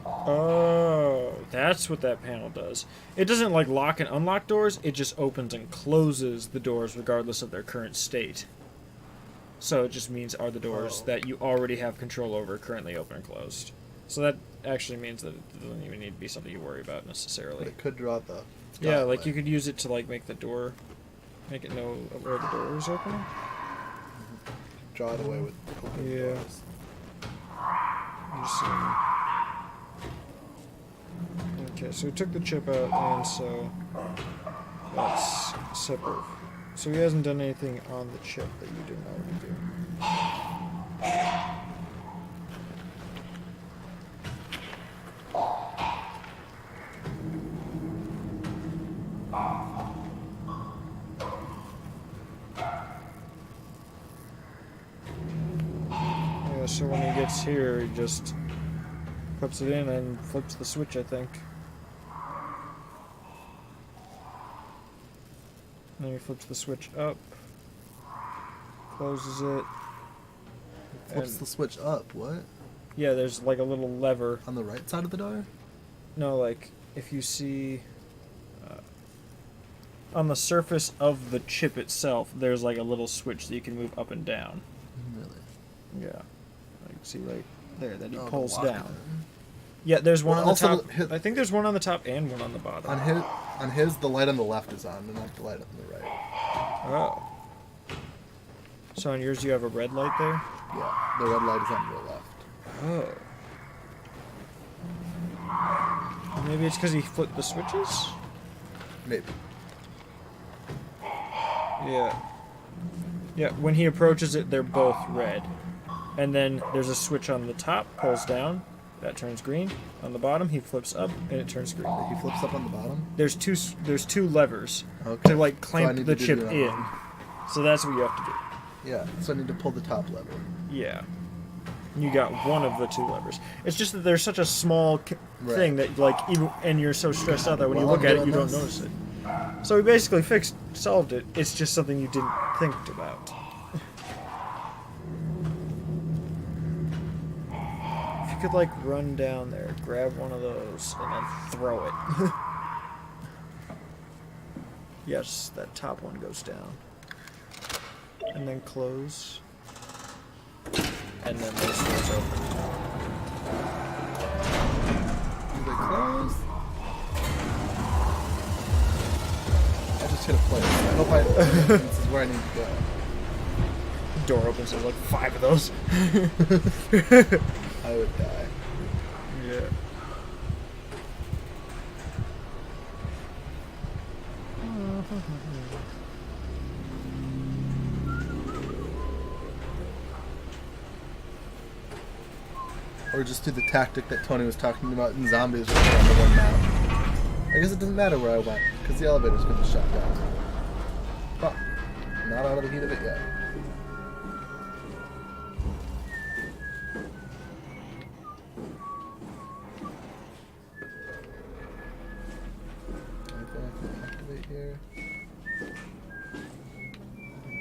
Oh, that's what that panel does. It doesn't like lock and unlock doors, it just opens and closes the doors regardless of their current state. So it just means are the doors that you already have control over currently open and closed. So that actually means that it doesn't even need to be something you worry about But necessarily. it could draw the. Yeah, dot like away. you could use it to like make the door, make it know where the door is opening. Draw it away with open Yeah. doors. I'm just seeing. Okay, so we took the chip out, and so that's separate. So he hasn't done anything on the chip that you didn't already do. Yeah, so when he gets here, he just puts it in and flips the switch, I think. And then he flips the switch up, closes it. Flips and- the switch up. What? Yeah, there's like a little lever. On the right side of the door? No, like if you see on the surface of the chip itself, there's like a little switch that you can move up and down. Really? Yeah, like see right there that he Oh, the pulls lock down. button. Yeah, there's one Well, on the also top. his- I think there's one on the top and one on the bottom. On his, the light on the left is on, and not the light on the right. Oh. So on yours, you have a red light there? Yeah, the red light is on your left. Oh. Maybe it's because he flipped the switches? Maybe. Yeah. Yeah, when he approaches it, they're both red. And then there's a switch on the top, pulls down, that turns green. On the bottom, he flips up, and it turns green. He flips up on the bottom? There's two levers Okay. to, like, So I clamp need the to do chip that. in. So that's what you have to do. Yeah, so I need to pull the top lever. Yeah. You got one of the two levers. It's just that there's such a small thing that, like, even, and you're so stressed out that when you Well, look I'm at it, you doing don't this. notice it. So we basically solved it. It's just something you didn't think about. If you could, like, run down there, grab one of those, and then throw it. Yes, that top one goes down. And then close. And then those doors open. Do they close? I just hit a place. I hope this is where I need to go. Door opens, there's like 5 of those. I would die. Yeah. Or just do the tactic that Tony was talking about in Zombies where we're on the one map. I guess it doesn't matter where I went, because the elevator's gonna shut down. Fuck. Not out of the heat of it yet. Anything I can activate here?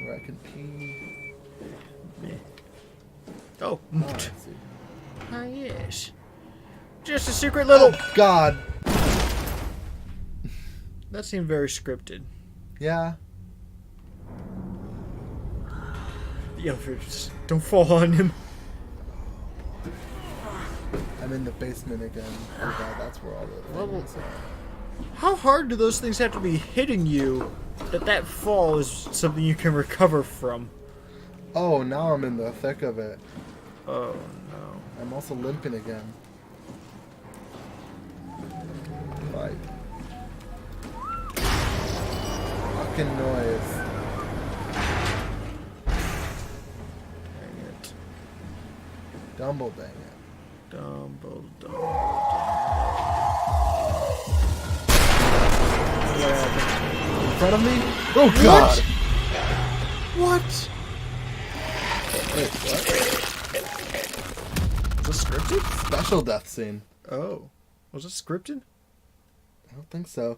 Where I can pee? Oh. Oh, I see. Ah, yes. Just a secret little... Oh, God! That seemed very scripted. Yeah. The elevator just... Don't fall on him. I'm in the basement again. Oh God, that's where all the Level- things are. How hard do those things have to be hitting you that fall is something you can recover from? Oh, now I'm in the thick of it. Oh, no. I'm also limping again. Like, fucking noise. Dang it. Dumble dang it. Dumble. In front of me? Oh God! What? Wait, what? Was it scripted? Special death scene. Oh. Was it scripted? I don't think so.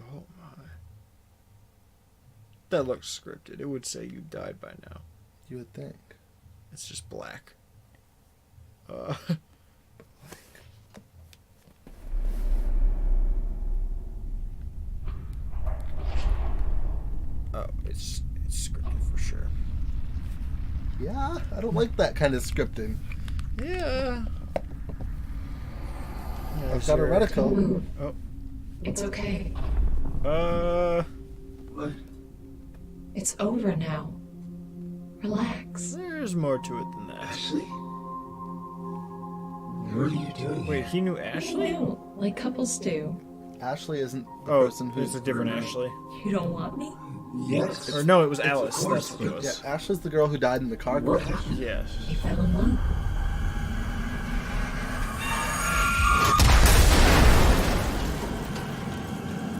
Oh, my. That looks scripted. It would say you died by now. You would think. It's just black. Oh, it's scripted for sure. Yeah, I don't like that kind of scripting. Yeah. I've got a reticle. Oh. It's okay. What? It's over now. Relax. There's more to it than that. Ashley? What are you doing? Wait, he knew Ashley? No, like couples do. Ashley isn't the Oh, person who's it's a different Ashley. You don't want me? Yes. Or no, it was Alice. of course That's what it it was. Yeah, Ashley's the girl who died in the car What crash. happened? Yes. You fell in love?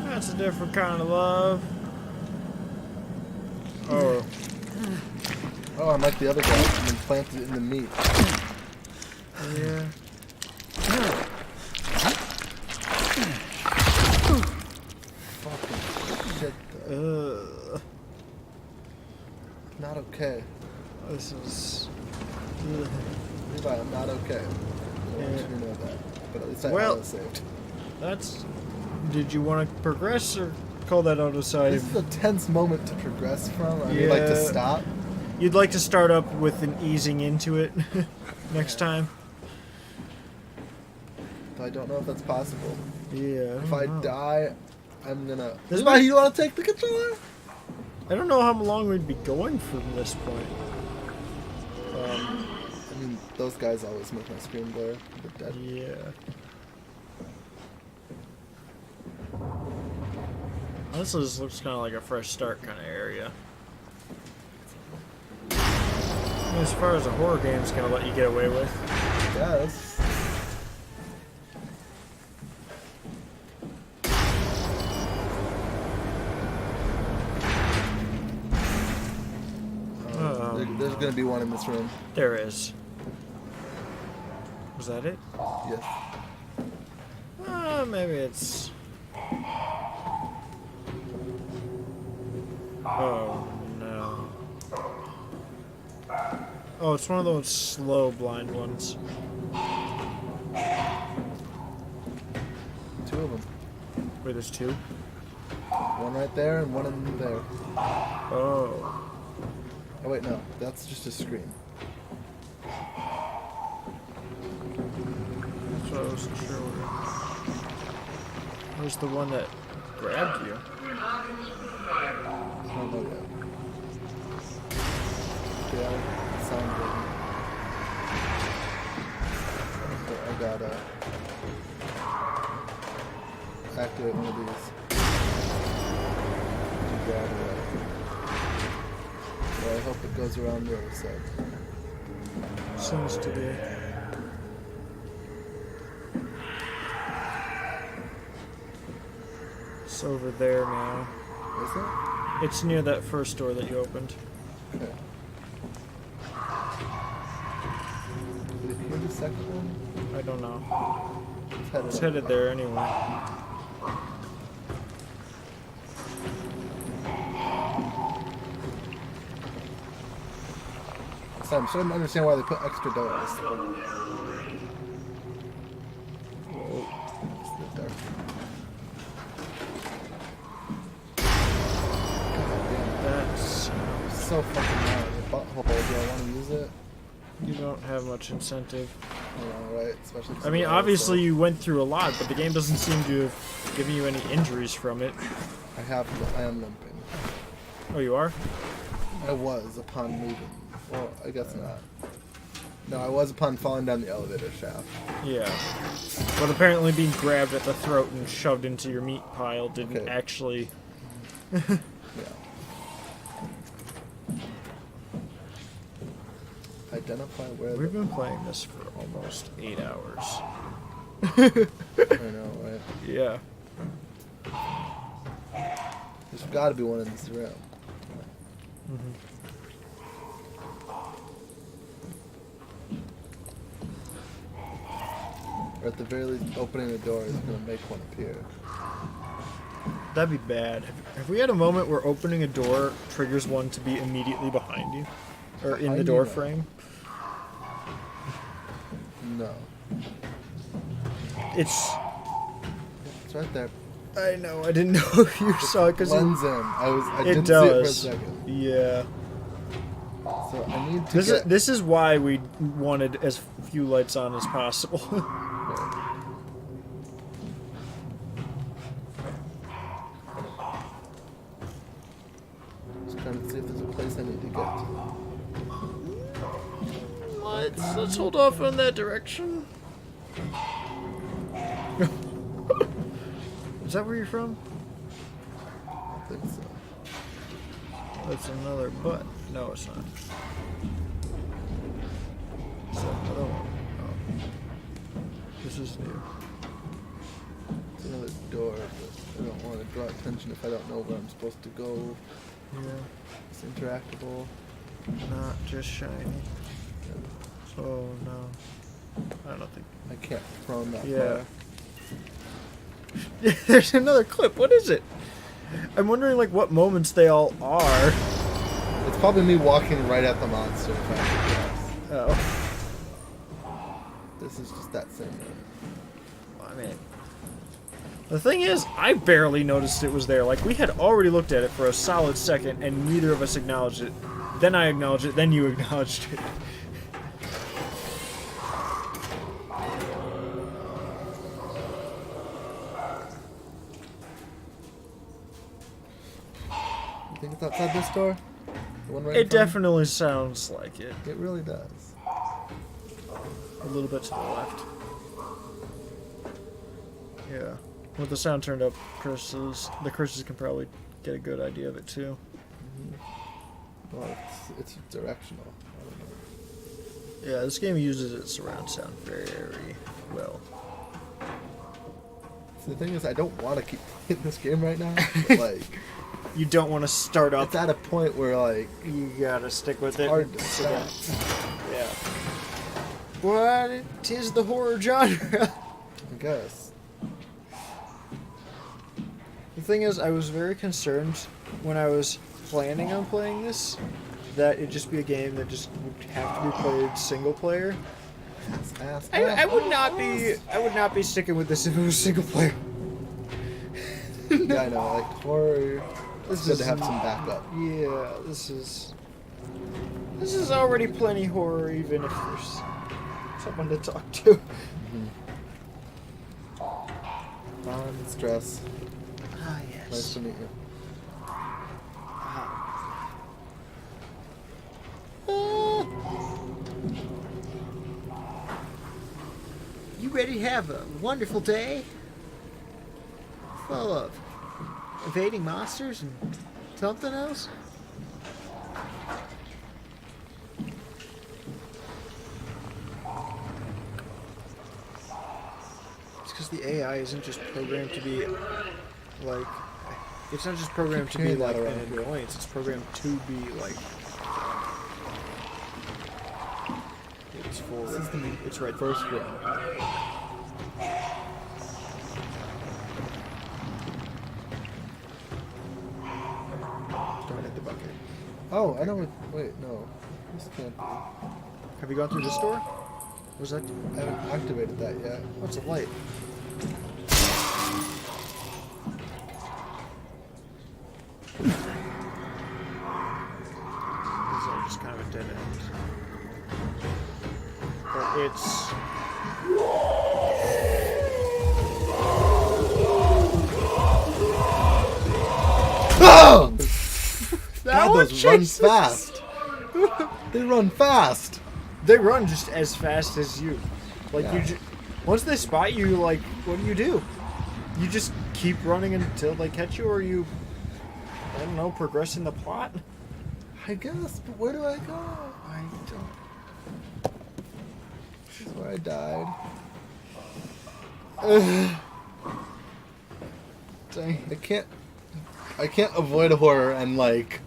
That's a different kind of love. Oh. Oh, I'm like the other guy. I'm implanted in the meat. Yeah. Fucking shit, though. Not okay. This is... Levi, I'm not okay. I want you to know that. But at least I Well- auto saved. That's... Did you want to progress or call that auto save? This is a tense moment to progress from. I would like to Yeah. stop. You'd like to start up with an easing into it next time? But I don't know if that's possible. Yeah. If I die, I'm gonna. This Levi, might- you want to take the controller? I don't know how long we'd be going from this point. I mean, those guys always make my screen blur. They're dead. Yeah. Honestly, this looks kind of like a fresh start kind of area. As far as a horror game's gonna let you get away with. Yes. There's gonna be one in this room. There is. Was that it? Yes. Maybe it's... Oh, no. Oh, it's one of those slow blind ones. Two of them. Wait, there's two? One right there and one in there. Oh. Oh wait, no. That's just a screen. That's what I wasn't sure where. Where's the one that grabbed you? I don't know yet. Yeah, sound good. I gotta activate one of these. To grab it. Well, I hope it goes around the other side. Seems to be. It's over there now. Is it? It's near that first door that you opened. Okay. Did it hear the second one? I don't know. It's It's headed there anyway. So I'm starting to understand why they put extra doors. Whoa. It's a bit dark. That's... So fucking loud. The butthole. Do I want to use it? You don't have much incentive. Yeah, right. Especially. 'cause I mean, of the obviously also. you went through a lot, but the game doesn't seem to have given you any injuries from it. I am limping. Oh, you are? I was upon moving. Well, I guess not. No, I was upon falling down the elevator shaft. Yeah. But apparently being grabbed at the throat and shoved into your meat pile didn't Okay. actually... Yeah. Identify where We've been playing this for almost 8 hours. I know, right? Yeah. There's got to be one in this room. Or at the very least, opening the door is going to make one appear. That'd be bad. Have we had a moment where opening a door triggers one to be immediately behind you? Or in the Behind door you? frame? No. It's... It's right there. I know, I didn't know if you saw it because Blends in. I it didn't does. see it for a second. Yeah. So I need to This is why we wanted as few lights on as possible. Just trying to see if there's a place I need to get to. Let's hold off on that direction. Is that where you're from? I think so. That's another butt. No, it's not. Is that another one? Oh. This is new. It's another door, but I don't want to draw attention if I don't know where I'm supposed to go. Yeah. It's interactable. Not just shiny. Oh no. I don't think. I can't throw them that Yeah. far. There's another clip. What is it? I'm wondering like what moments they all are. It's probably me walking right at the monster if I had to guess. Oh. This is just that same one. I mean, the thing is, I barely noticed it was there. Like, we had already looked at it for a solid second, and neither of us acknowledged it. Then I acknowledged it, then you acknowledged it. You think it's outside this door? The one right It in front of definitely sounds like it. me? It really does. A little bit to the left. Yeah. With the sound turned up, the curses can probably get a good idea of it too. Well, it's directional. I don't know. Yeah, this game uses its surround sound very well. So the thing is, I don't want to keep playing this game right now. But, like, You don't want to start up. it's at a point where, like, You gotta stick with it. hard to So stop. yeah. What? It is the horror genre. I guess. The thing is, I was very concerned when I was planning on playing this that it'd just be a game that just would have to be played single player. I would not be sticking with this if it was single player. Yeah, I know. Like, horror. It's good is to have some backup. Yeah, this is already plenty horror, even if there's someone to talk to. Non-stress. Ah, yes. Nice to meet you. You ready to have a wonderful day? Full of evading monsters and something else? It's because the AI isn't just programmed to be like. It's not just programmed to be hearing like that an around here. annoyance. It's programmed to be like. It's forward. This is the It's right first room. Don't hit the bucket. Oh, I know what. Wait, no. This can't be. Have you gone through this door? Was that? I haven't activated that yet. What's a light? These are just kind of a dead end. But it's. Oh! That God, one those run chases- fast. They run fast. They run just as fast as you. Like Yeah. once they spot you, like what do? You just keep running until they catch you, or you, I don't know, progress in the plot. I guess, but where do I go? I don't. This is where I died. Dang. I can't avoid horror and like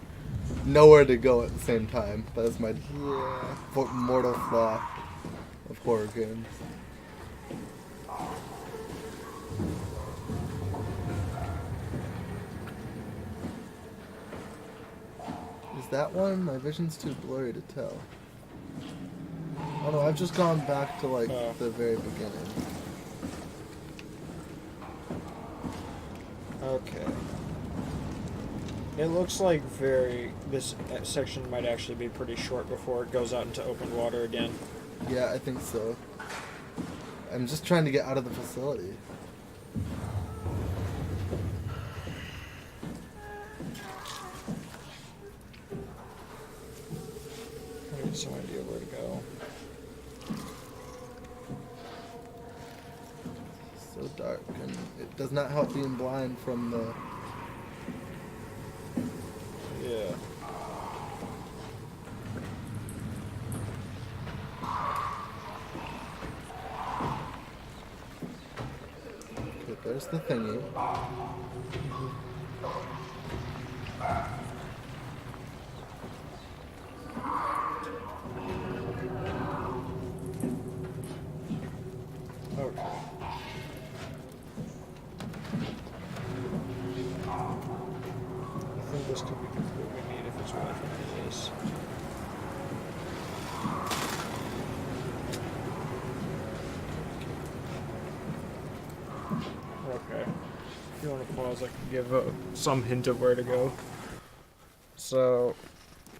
know where to go at the same time. That's my mortal flaw of horror games. Is that one? My vision's too blurry to tell. Oh no, I've just gone back to like Oh. the very beginning. Okay. It looks like this section might actually be pretty short before it goes out into open water again. Yeah, I think so. I'm just trying to get out of the facility. I have some idea where to go. So dark, and it does not help being blind from the. Yeah. Okay, there's the thingy. Okay. I think this could be completely neat if it's what I think it is. Okay. If you want to pause, I can give some hint of where to go. So,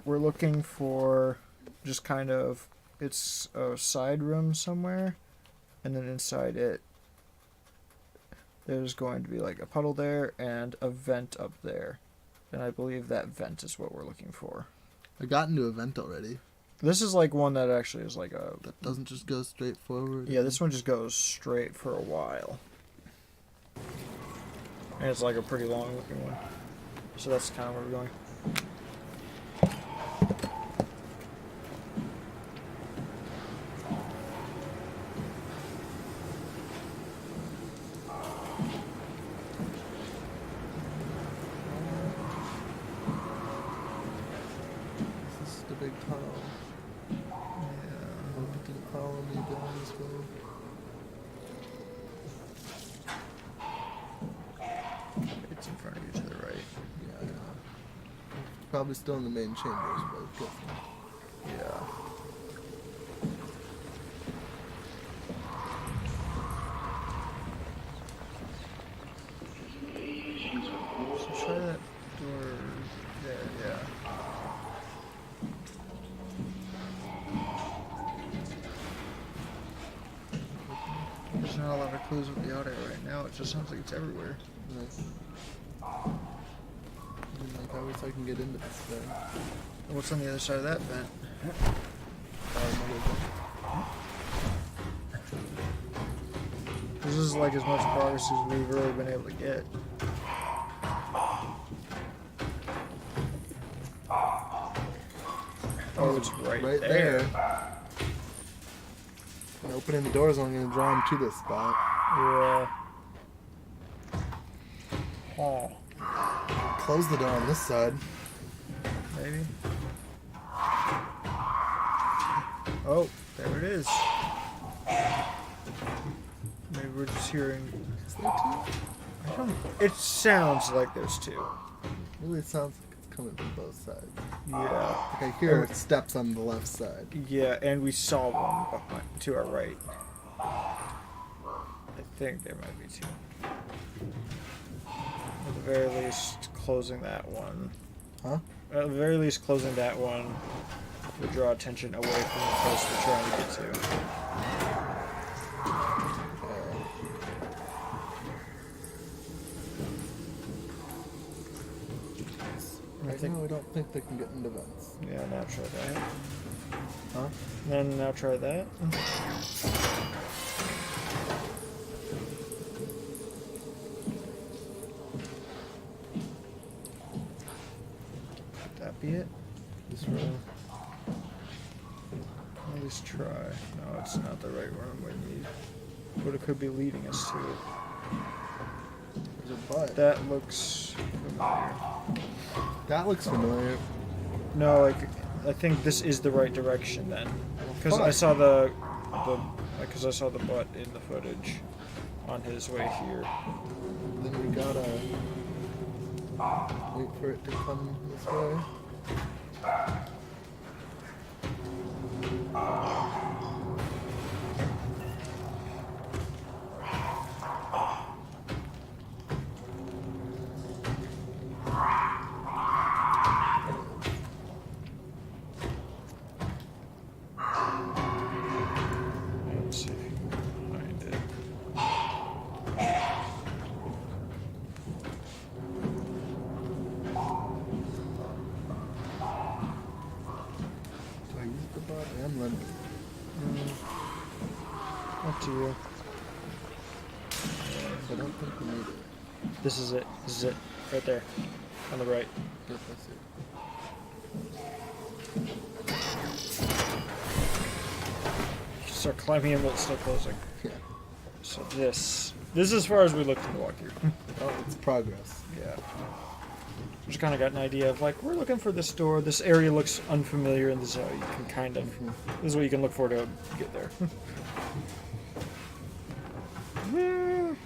we're looking for just kind of, it's a side room somewhere, and then inside it, there's going to be like a puddle there and a vent up there. And I believe that vent is what we're looking for. I got into a vent already. This is like one that actually is like a... That doesn't just go straight forward. Yeah, this one just goes straight for a while. And it's like a pretty long looking one. So that's kind of where we're going. This is the big tunnel. Yeah. Hope it didn't follow me down this way. It's in front of you to the right. Yeah, I know. Probably still in the main chambers, but different. Yeah. So try that door there, yeah. There's not a lot of clues with the audio right now, it just sounds like it's everywhere. Nice. Like, I wish I can get into this thing. What's on the other side of that vent? This is like as much progress as we've really been able to get. Oh, it's right there. And opening the door is only going to draw him to this spot. Yeah. Oh, Close the door on this side. maybe. Oh, there it is. Maybe we're just hearing. Is there two? I don't. It sounds like there's two. Really, it sounds like it's coming from both sides. Yeah. Like I hear steps on the left side. Yeah, and we saw one behind, to our right. I think there might be two. At the very least, closing that one. Huh? At the very least, closing that one would draw attention away from the place we're trying to get to. Right now, I don't think they can get into vents. Yeah, now try that. Huh? Then now try that. Could that be it? This room. At least try. No, it's not the right one we need. But it could be leading us to it. There's a butt. That looks familiar. That looks familiar. No, like I think this is the right direction then, because I fuck. saw because I saw the butt in the footage on his way here. Then we gotta wait for it to come this way. Let's see if you can find it. Do I use the butt and then? Up to you. I don't think we need it. This is it. This is it. Right there, on the right. Yes, I see. You start climbing in, but it's still closing. Yeah. So this is as far as we looked in the walkthrough. Oh, it's progress. Yeah. Just kind of got an idea of like, we're looking for this door. This area looks unfamiliar, and this is how you can kind of. This is what you can look for to get there. And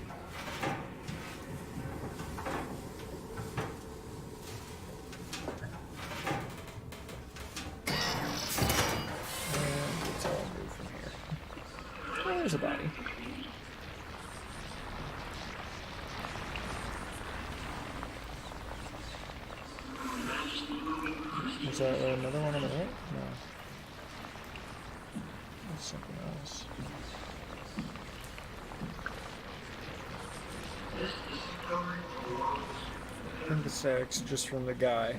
it's all moved from here. Oh, there's a body. Is that another one on the right? No. That's something else. And the statics just from the guy.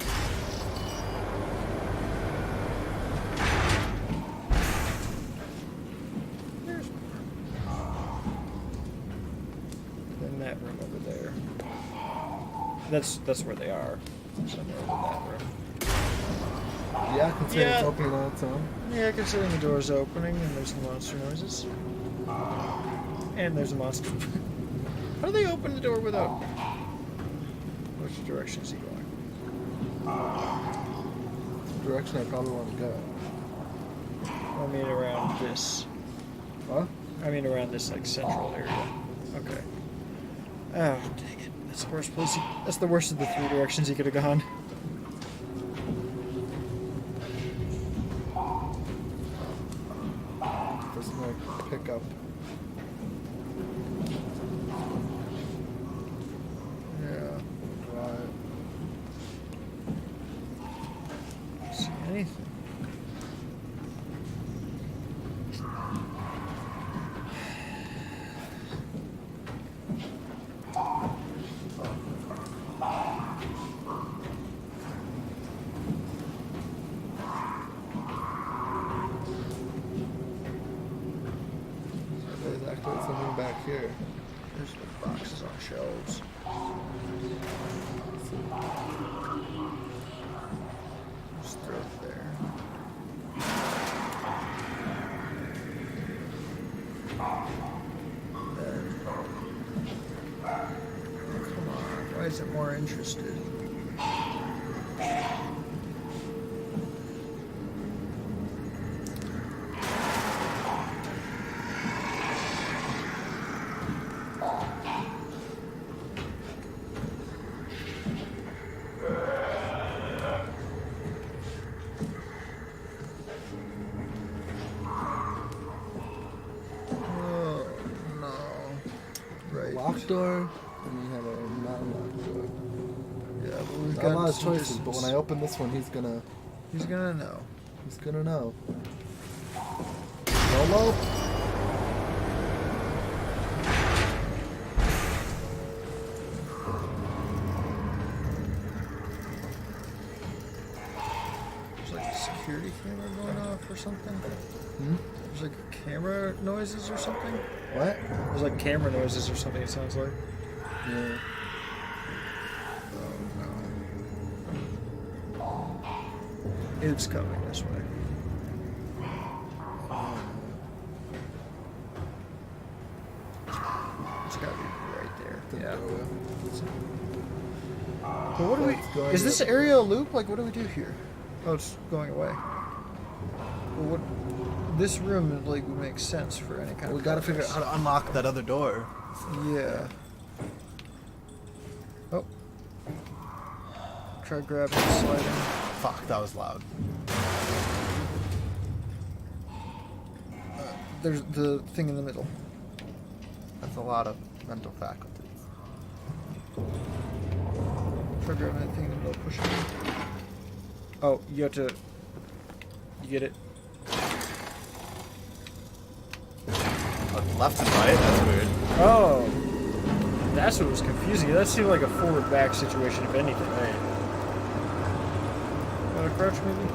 There's in that room over there. That's where they are. Somewhere in that room. Yeah, I can say Yeah. it's opening on its own. Yeah, considering the door's opening and there's monster noises. And there's a monster. How do they open the door without... Which direction is he going? The direction I probably want to go. I mean around this. Huh? I mean around this like central area. Okay. Oh, dang it. That's the worst place. That's the worst of the three directions he could have gone. First I'm gonna pick up. Yeah. Right. Don't see anything. There's actually something back here. There's the boxes on shelves. Just throw it there. Come on, why is it more interested? Oh no! Right. Locked door, and you have a non-locked door. Yeah, but we've Got got a lot of some choices, but when I open this one, he's gonna he's gonna know. know. Solo? There's like a security camera going off or something. Hmm? There's like camera noises or something. What? There's like camera noises or something. It sounds like. Yeah. Oh no. It's coming this way. It's gotta be right there. Yeah. But what do It's we? going Is this up. area a loop? Like, what do we do here? Oh, it's going away. Well, what? This room like would make sense for any kind We of. gotta figure out purpose. how to unlock that other door. Yeah. Oh. Try grabbing and sliding. Fuck, that was loud. There's the thing in the middle. That's a lot of mental faculties. Try grabbing that thing in the middle, push it. Oh, you have to. You get it? Left and right? That's weird. Oh. That's what was confusing. That seemed like a forward-back situation, if anything. Right. Want to crouch, maybe?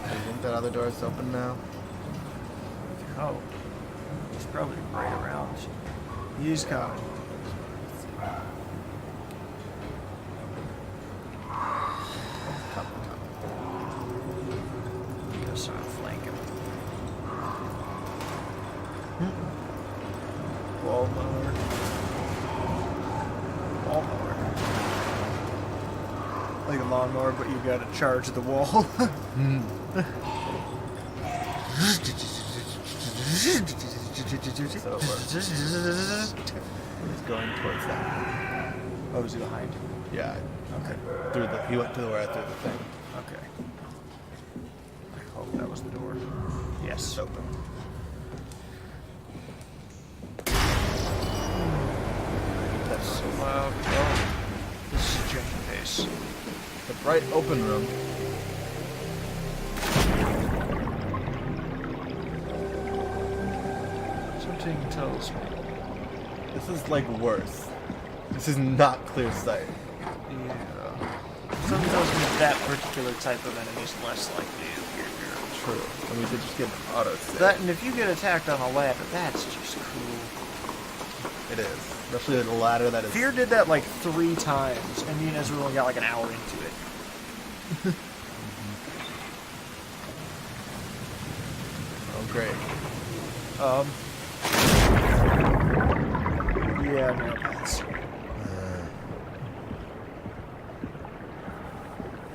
I think that other door is open now. Oh. He's probably right around. He's coming. Guess I'll flank him. Wall mower. Wall mower. Like a lawnmower, but you gotta charge the wall. So it works. He's going towards that. Oh, is he behind? Yeah. Okay. He went to where I threw the thing. Okay. I hope that was the door. Yes. It's open. That's so loud. Oh. This is a janky pace. The bright open room. something tells me. This is like worse. This is not clear sight. Yeah. Something tells me that particular type of enemy is less likely to appear here. True. And we could just get an auto save. That, and if you get attacked on a ladder, that's just cool. It is. Especially the ladder that is... Fear did that like 3 times, and me and Ezra only got like an hour into it. Oh, great. Yeah, no, that's...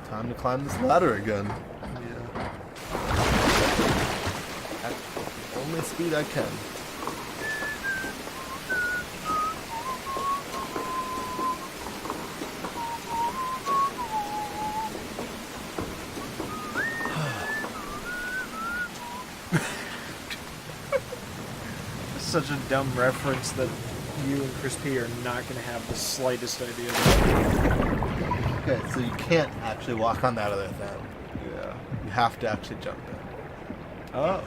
Time to climb this ladder again. Yeah. At the only speed I can. Such a dumb reference that you and Chris P are not going to have the slightest idea about. Okay, so you can't actually walk on that other thing. Yeah. You have to actually jump in. Oh.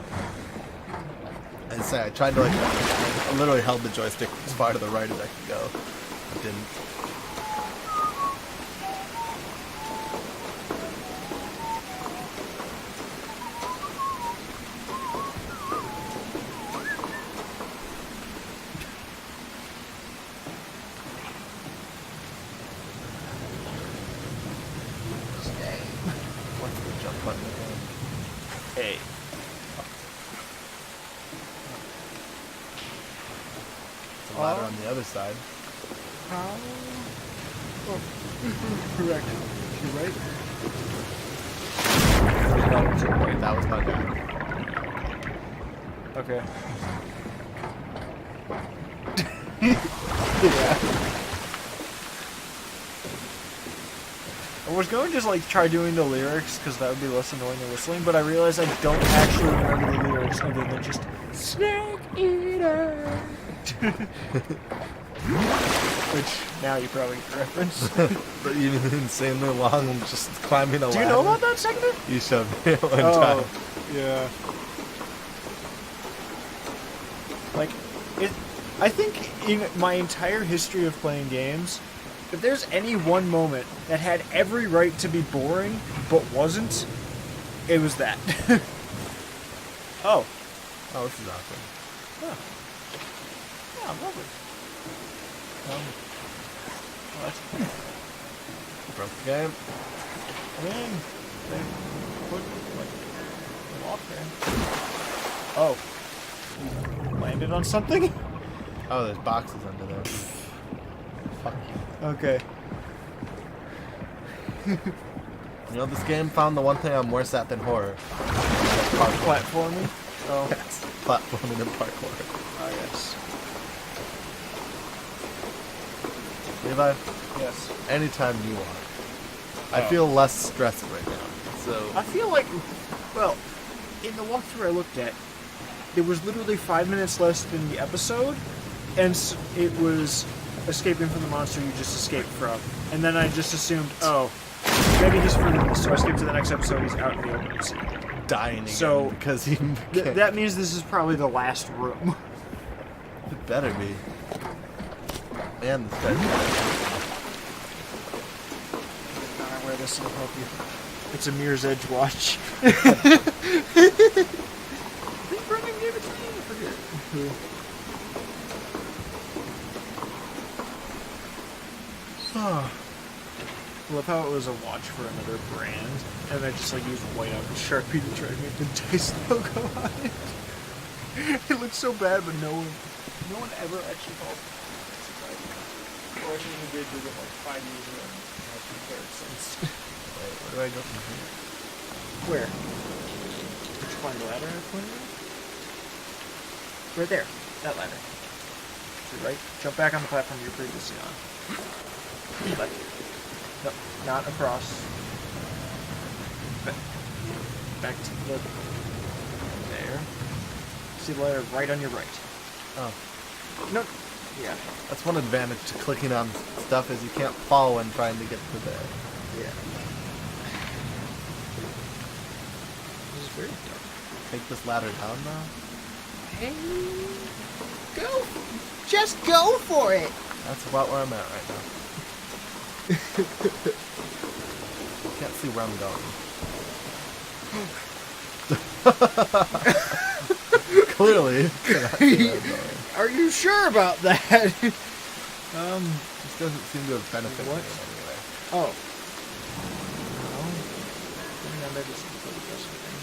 I say I tried to like, I literally held the joystick as far to the right as I could go. I didn't. What's the jump button again? Hey. The ladder on the other side. How? Oh, correct. You're right. Wait, that was my guy. Okay. Yeah. I was going to just like try doing the lyrics because that would be less annoying than whistling, but I realized I don't actually remember the lyrics other than just Snake Eater. Which now you probably get the reference. But even insanely long and just climbing a ladder. Do you know about that segment? You showed me at one time. Yeah. Like, I think in my entire history of playing games, if there's any one moment that had every right to be boring, but wasn't, it was that. Oh. Oh, this is awesome. Huh. Yeah, lovely. What? Broke the game. I mean, they put, like, them off there. Oh. You landed on something? Oh, there's boxes under there. Fuck you. Okay. You know, this game found the one thing I'm worse at than horror. Parkour. Platforming? Oh. Yes. Platforming and parkour. Oh, yes. Levi, Yes. anytime you want. I feel less stressed right now. So I feel like, well, in the walkthrough I looked at, there was literally 5 minutes less than the episode, and it was escaping from the monster you just escaped from. And then I just assumed, oh, maybe he's free this, so I skipped to the next episode, he's out in the open sea. dying again So, because he That means this is probably the last room. it better be. And this guy's I wear this will help you. It's a Mirror's Edge watch. I think Brendan gave it to me, I forget. I love how it was a watch for another brand, and I just like used white out and Sharpie to try to make the DICE logo on it. It looks so bad, but no one ever actually called it. Or actually we did it like 5 years ago. I've compared since. Wait, where do I go from here? Where? Did you find the ladder I pointed at? Right there. That ladder. To the right. Jump back on the platform you were previously on. Left. No, not across. Back to the... There. See the ladder right on your right. Oh, No. Yeah. that's one advantage to clicking on stuff is you can't fall when trying to get to there. Yeah. This is very dark. Take this ladder down now. Hey. Good. Just go for it. That's about where I'm at right now. Can't see where I'm going. Clearly. Cannot see where I'm going. Are you sure about that? This doesn't seem to have benefited What? me in any way. Oh. Well, maybe it's the best thing.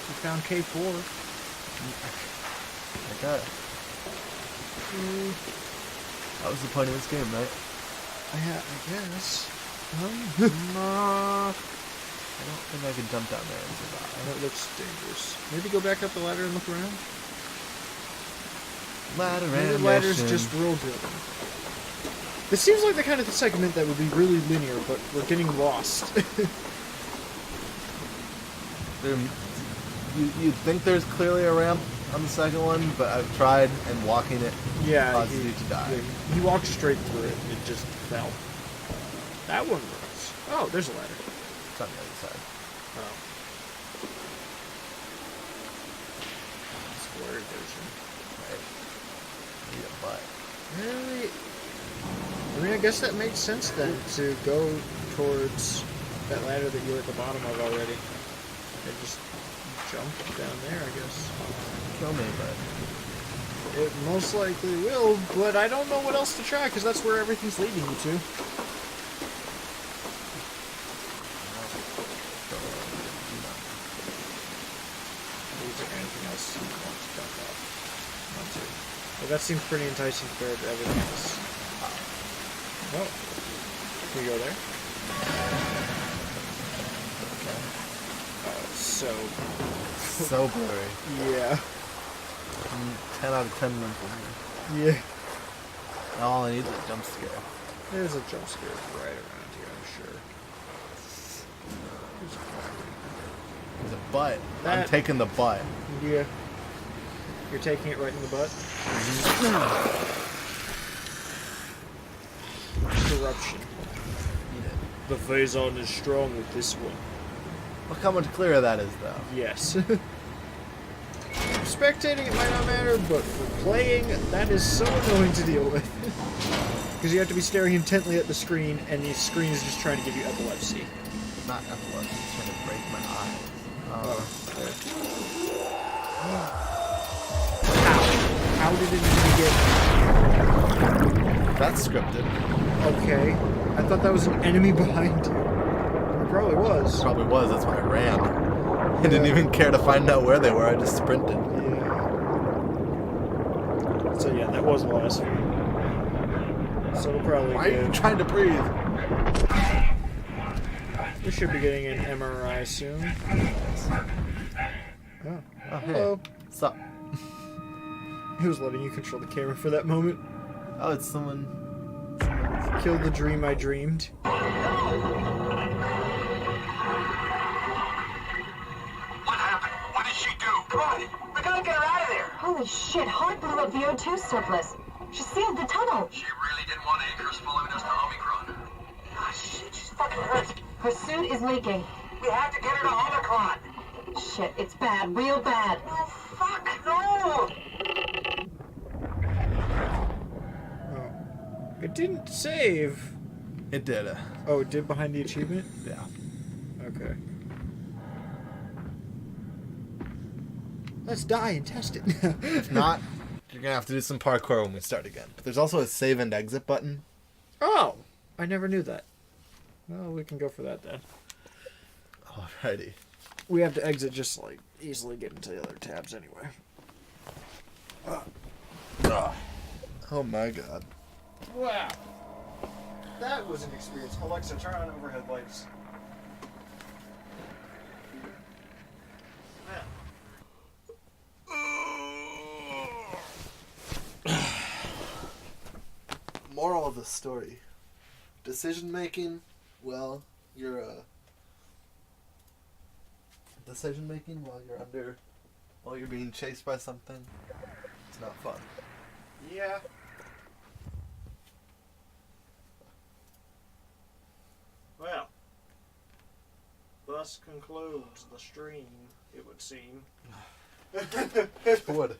We found K4. Okay. That was the point of this game, right? I guess. I don't think I can jump down there and survive. That looks dangerous. Maybe go back up the ladder and look around. Ladder Maybe and the ladder's mission. just real driven. This seems like the kind of segment that would be really linear, but we're getting lost. You'd think there's clearly a ramp on the second one, but I've tried, and walking it causes you to die. He walked straight through it, and it just fell. That one works. Oh, there's a ladder. It's on the other side. Oh. Square version. Right. Need a butt. Really? I mean, I guess that makes sense then, to go towards that ladder that you're at the bottom of already. And just jump down there, I guess. Kill me, but It most likely will, but I don't know what else to try, because that's where everything's leading you to. Is there anything else you want to dump off? Not to. Well, that seems pretty enticing compared to everything else. Oh. Can we go there? So blurry. yeah. 10 out of 10 mental. Yeah. All I need is a jump scare. There's a jump scare right around here, I'm sure. There's a fire. There's a butt. I'm That- taking the butt. Yeah. You're taking it right in the butt? Corruption. The Phazon is strong with this one. Look how much clearer that is, though. Yes. Spectating, it might not matter, but for playing, that is so annoying to deal with. Because you have to be staring intently at the screen, and the screen is just trying to give you epilepsy. Not epilepsy, it's trying to break my eyes. How did it even get... That's scripted. Okay. I thought that was an enemy behind you. It probably was. Probably was, that's why I ran. I didn't even care to find out where they were, I just sprinted. Yeah. So yeah, that was the last one. So we'll probably Why are you trying to breathe? We should be getting an MRI soon. Oh, hello. Hey. What's up? He was letting you control the camera for that moment. Oh, it's someone... Killed the dream I dreamed. What happened? What did she do? Come on, we gotta get her out of there. Holy shit, Hart blew up the O2 surplus. She sealed the tunnel. She really didn't want anchors following us to Omicron. Ah, shit, she's fucking hurt. Her suit is leaking. We have to get her to Omicron. Shit, it's bad, real bad. Oh, fuck, no! Oh. It didn't save. It did. Oh, it did behind the achievement? Yeah. Okay. Let's die and test it. If not, you're gonna have to do some parkour when we start again. But there's also a save and exit button. Oh! I never knew that. Well, we can go for that then. Alrighty. We have to exit just to, like, easily get into the other tabs anyway. Oh my god. Wow. That was an experience. Alexa, turn on overhead lights. Moral of the story. Decision making, well, you're decision making while you're being chased by something. It's not fun. Yeah. Well, thus concludes the stream, it would seem. Would.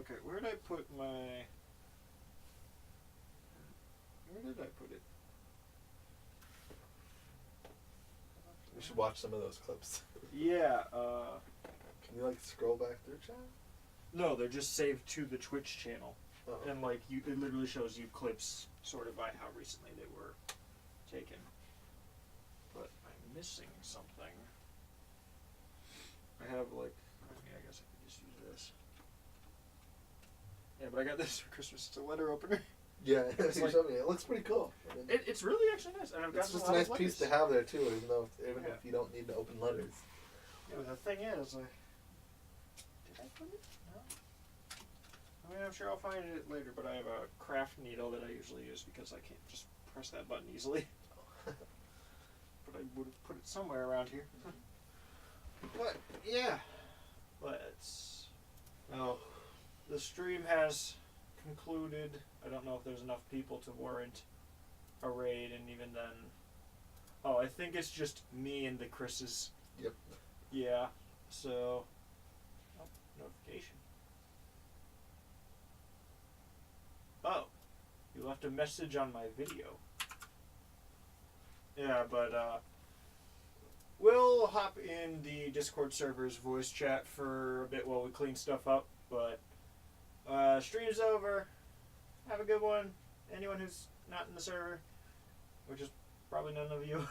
Okay, where did I put my... Where did I put it? We should watch some of those clips. Yeah, Can you, like, scroll back through, chat? no, they're just saved to the Twitch channel. Oh. And, like, it literally shows you clips sort of by how recently they were taken. But I'm missing something. I have, like... I guess I could just use this. Yeah, but I got this for Christmas. It's a letter opener. Yeah, It's you like- showed me. It looks pretty cool. I mean, It's really actually nice. And I've got it's just a nice piece to have there, too, even Yeah. if you don't need to open letters. Yeah, but the thing is, like... Did I put it? No. I mean, I'm sure I'll find it later, but I have a craft needle that I usually use because I can't just press that button easily. But I would have put it somewhere around here. But, yeah. Let's... Oh, the stream has concluded. I don't know if there's enough people to warrant a raid, and even then... Oh, I think it's just me and the Chris's. Yep. Yeah, so... Oh, notification. Oh, you left a message on my video. Yeah, but, we'll hop in the Discord server's voice chat for a bit while we clean stuff up, but, stream's over. Have a good one. Anyone who's not in the server, which is probably none of you.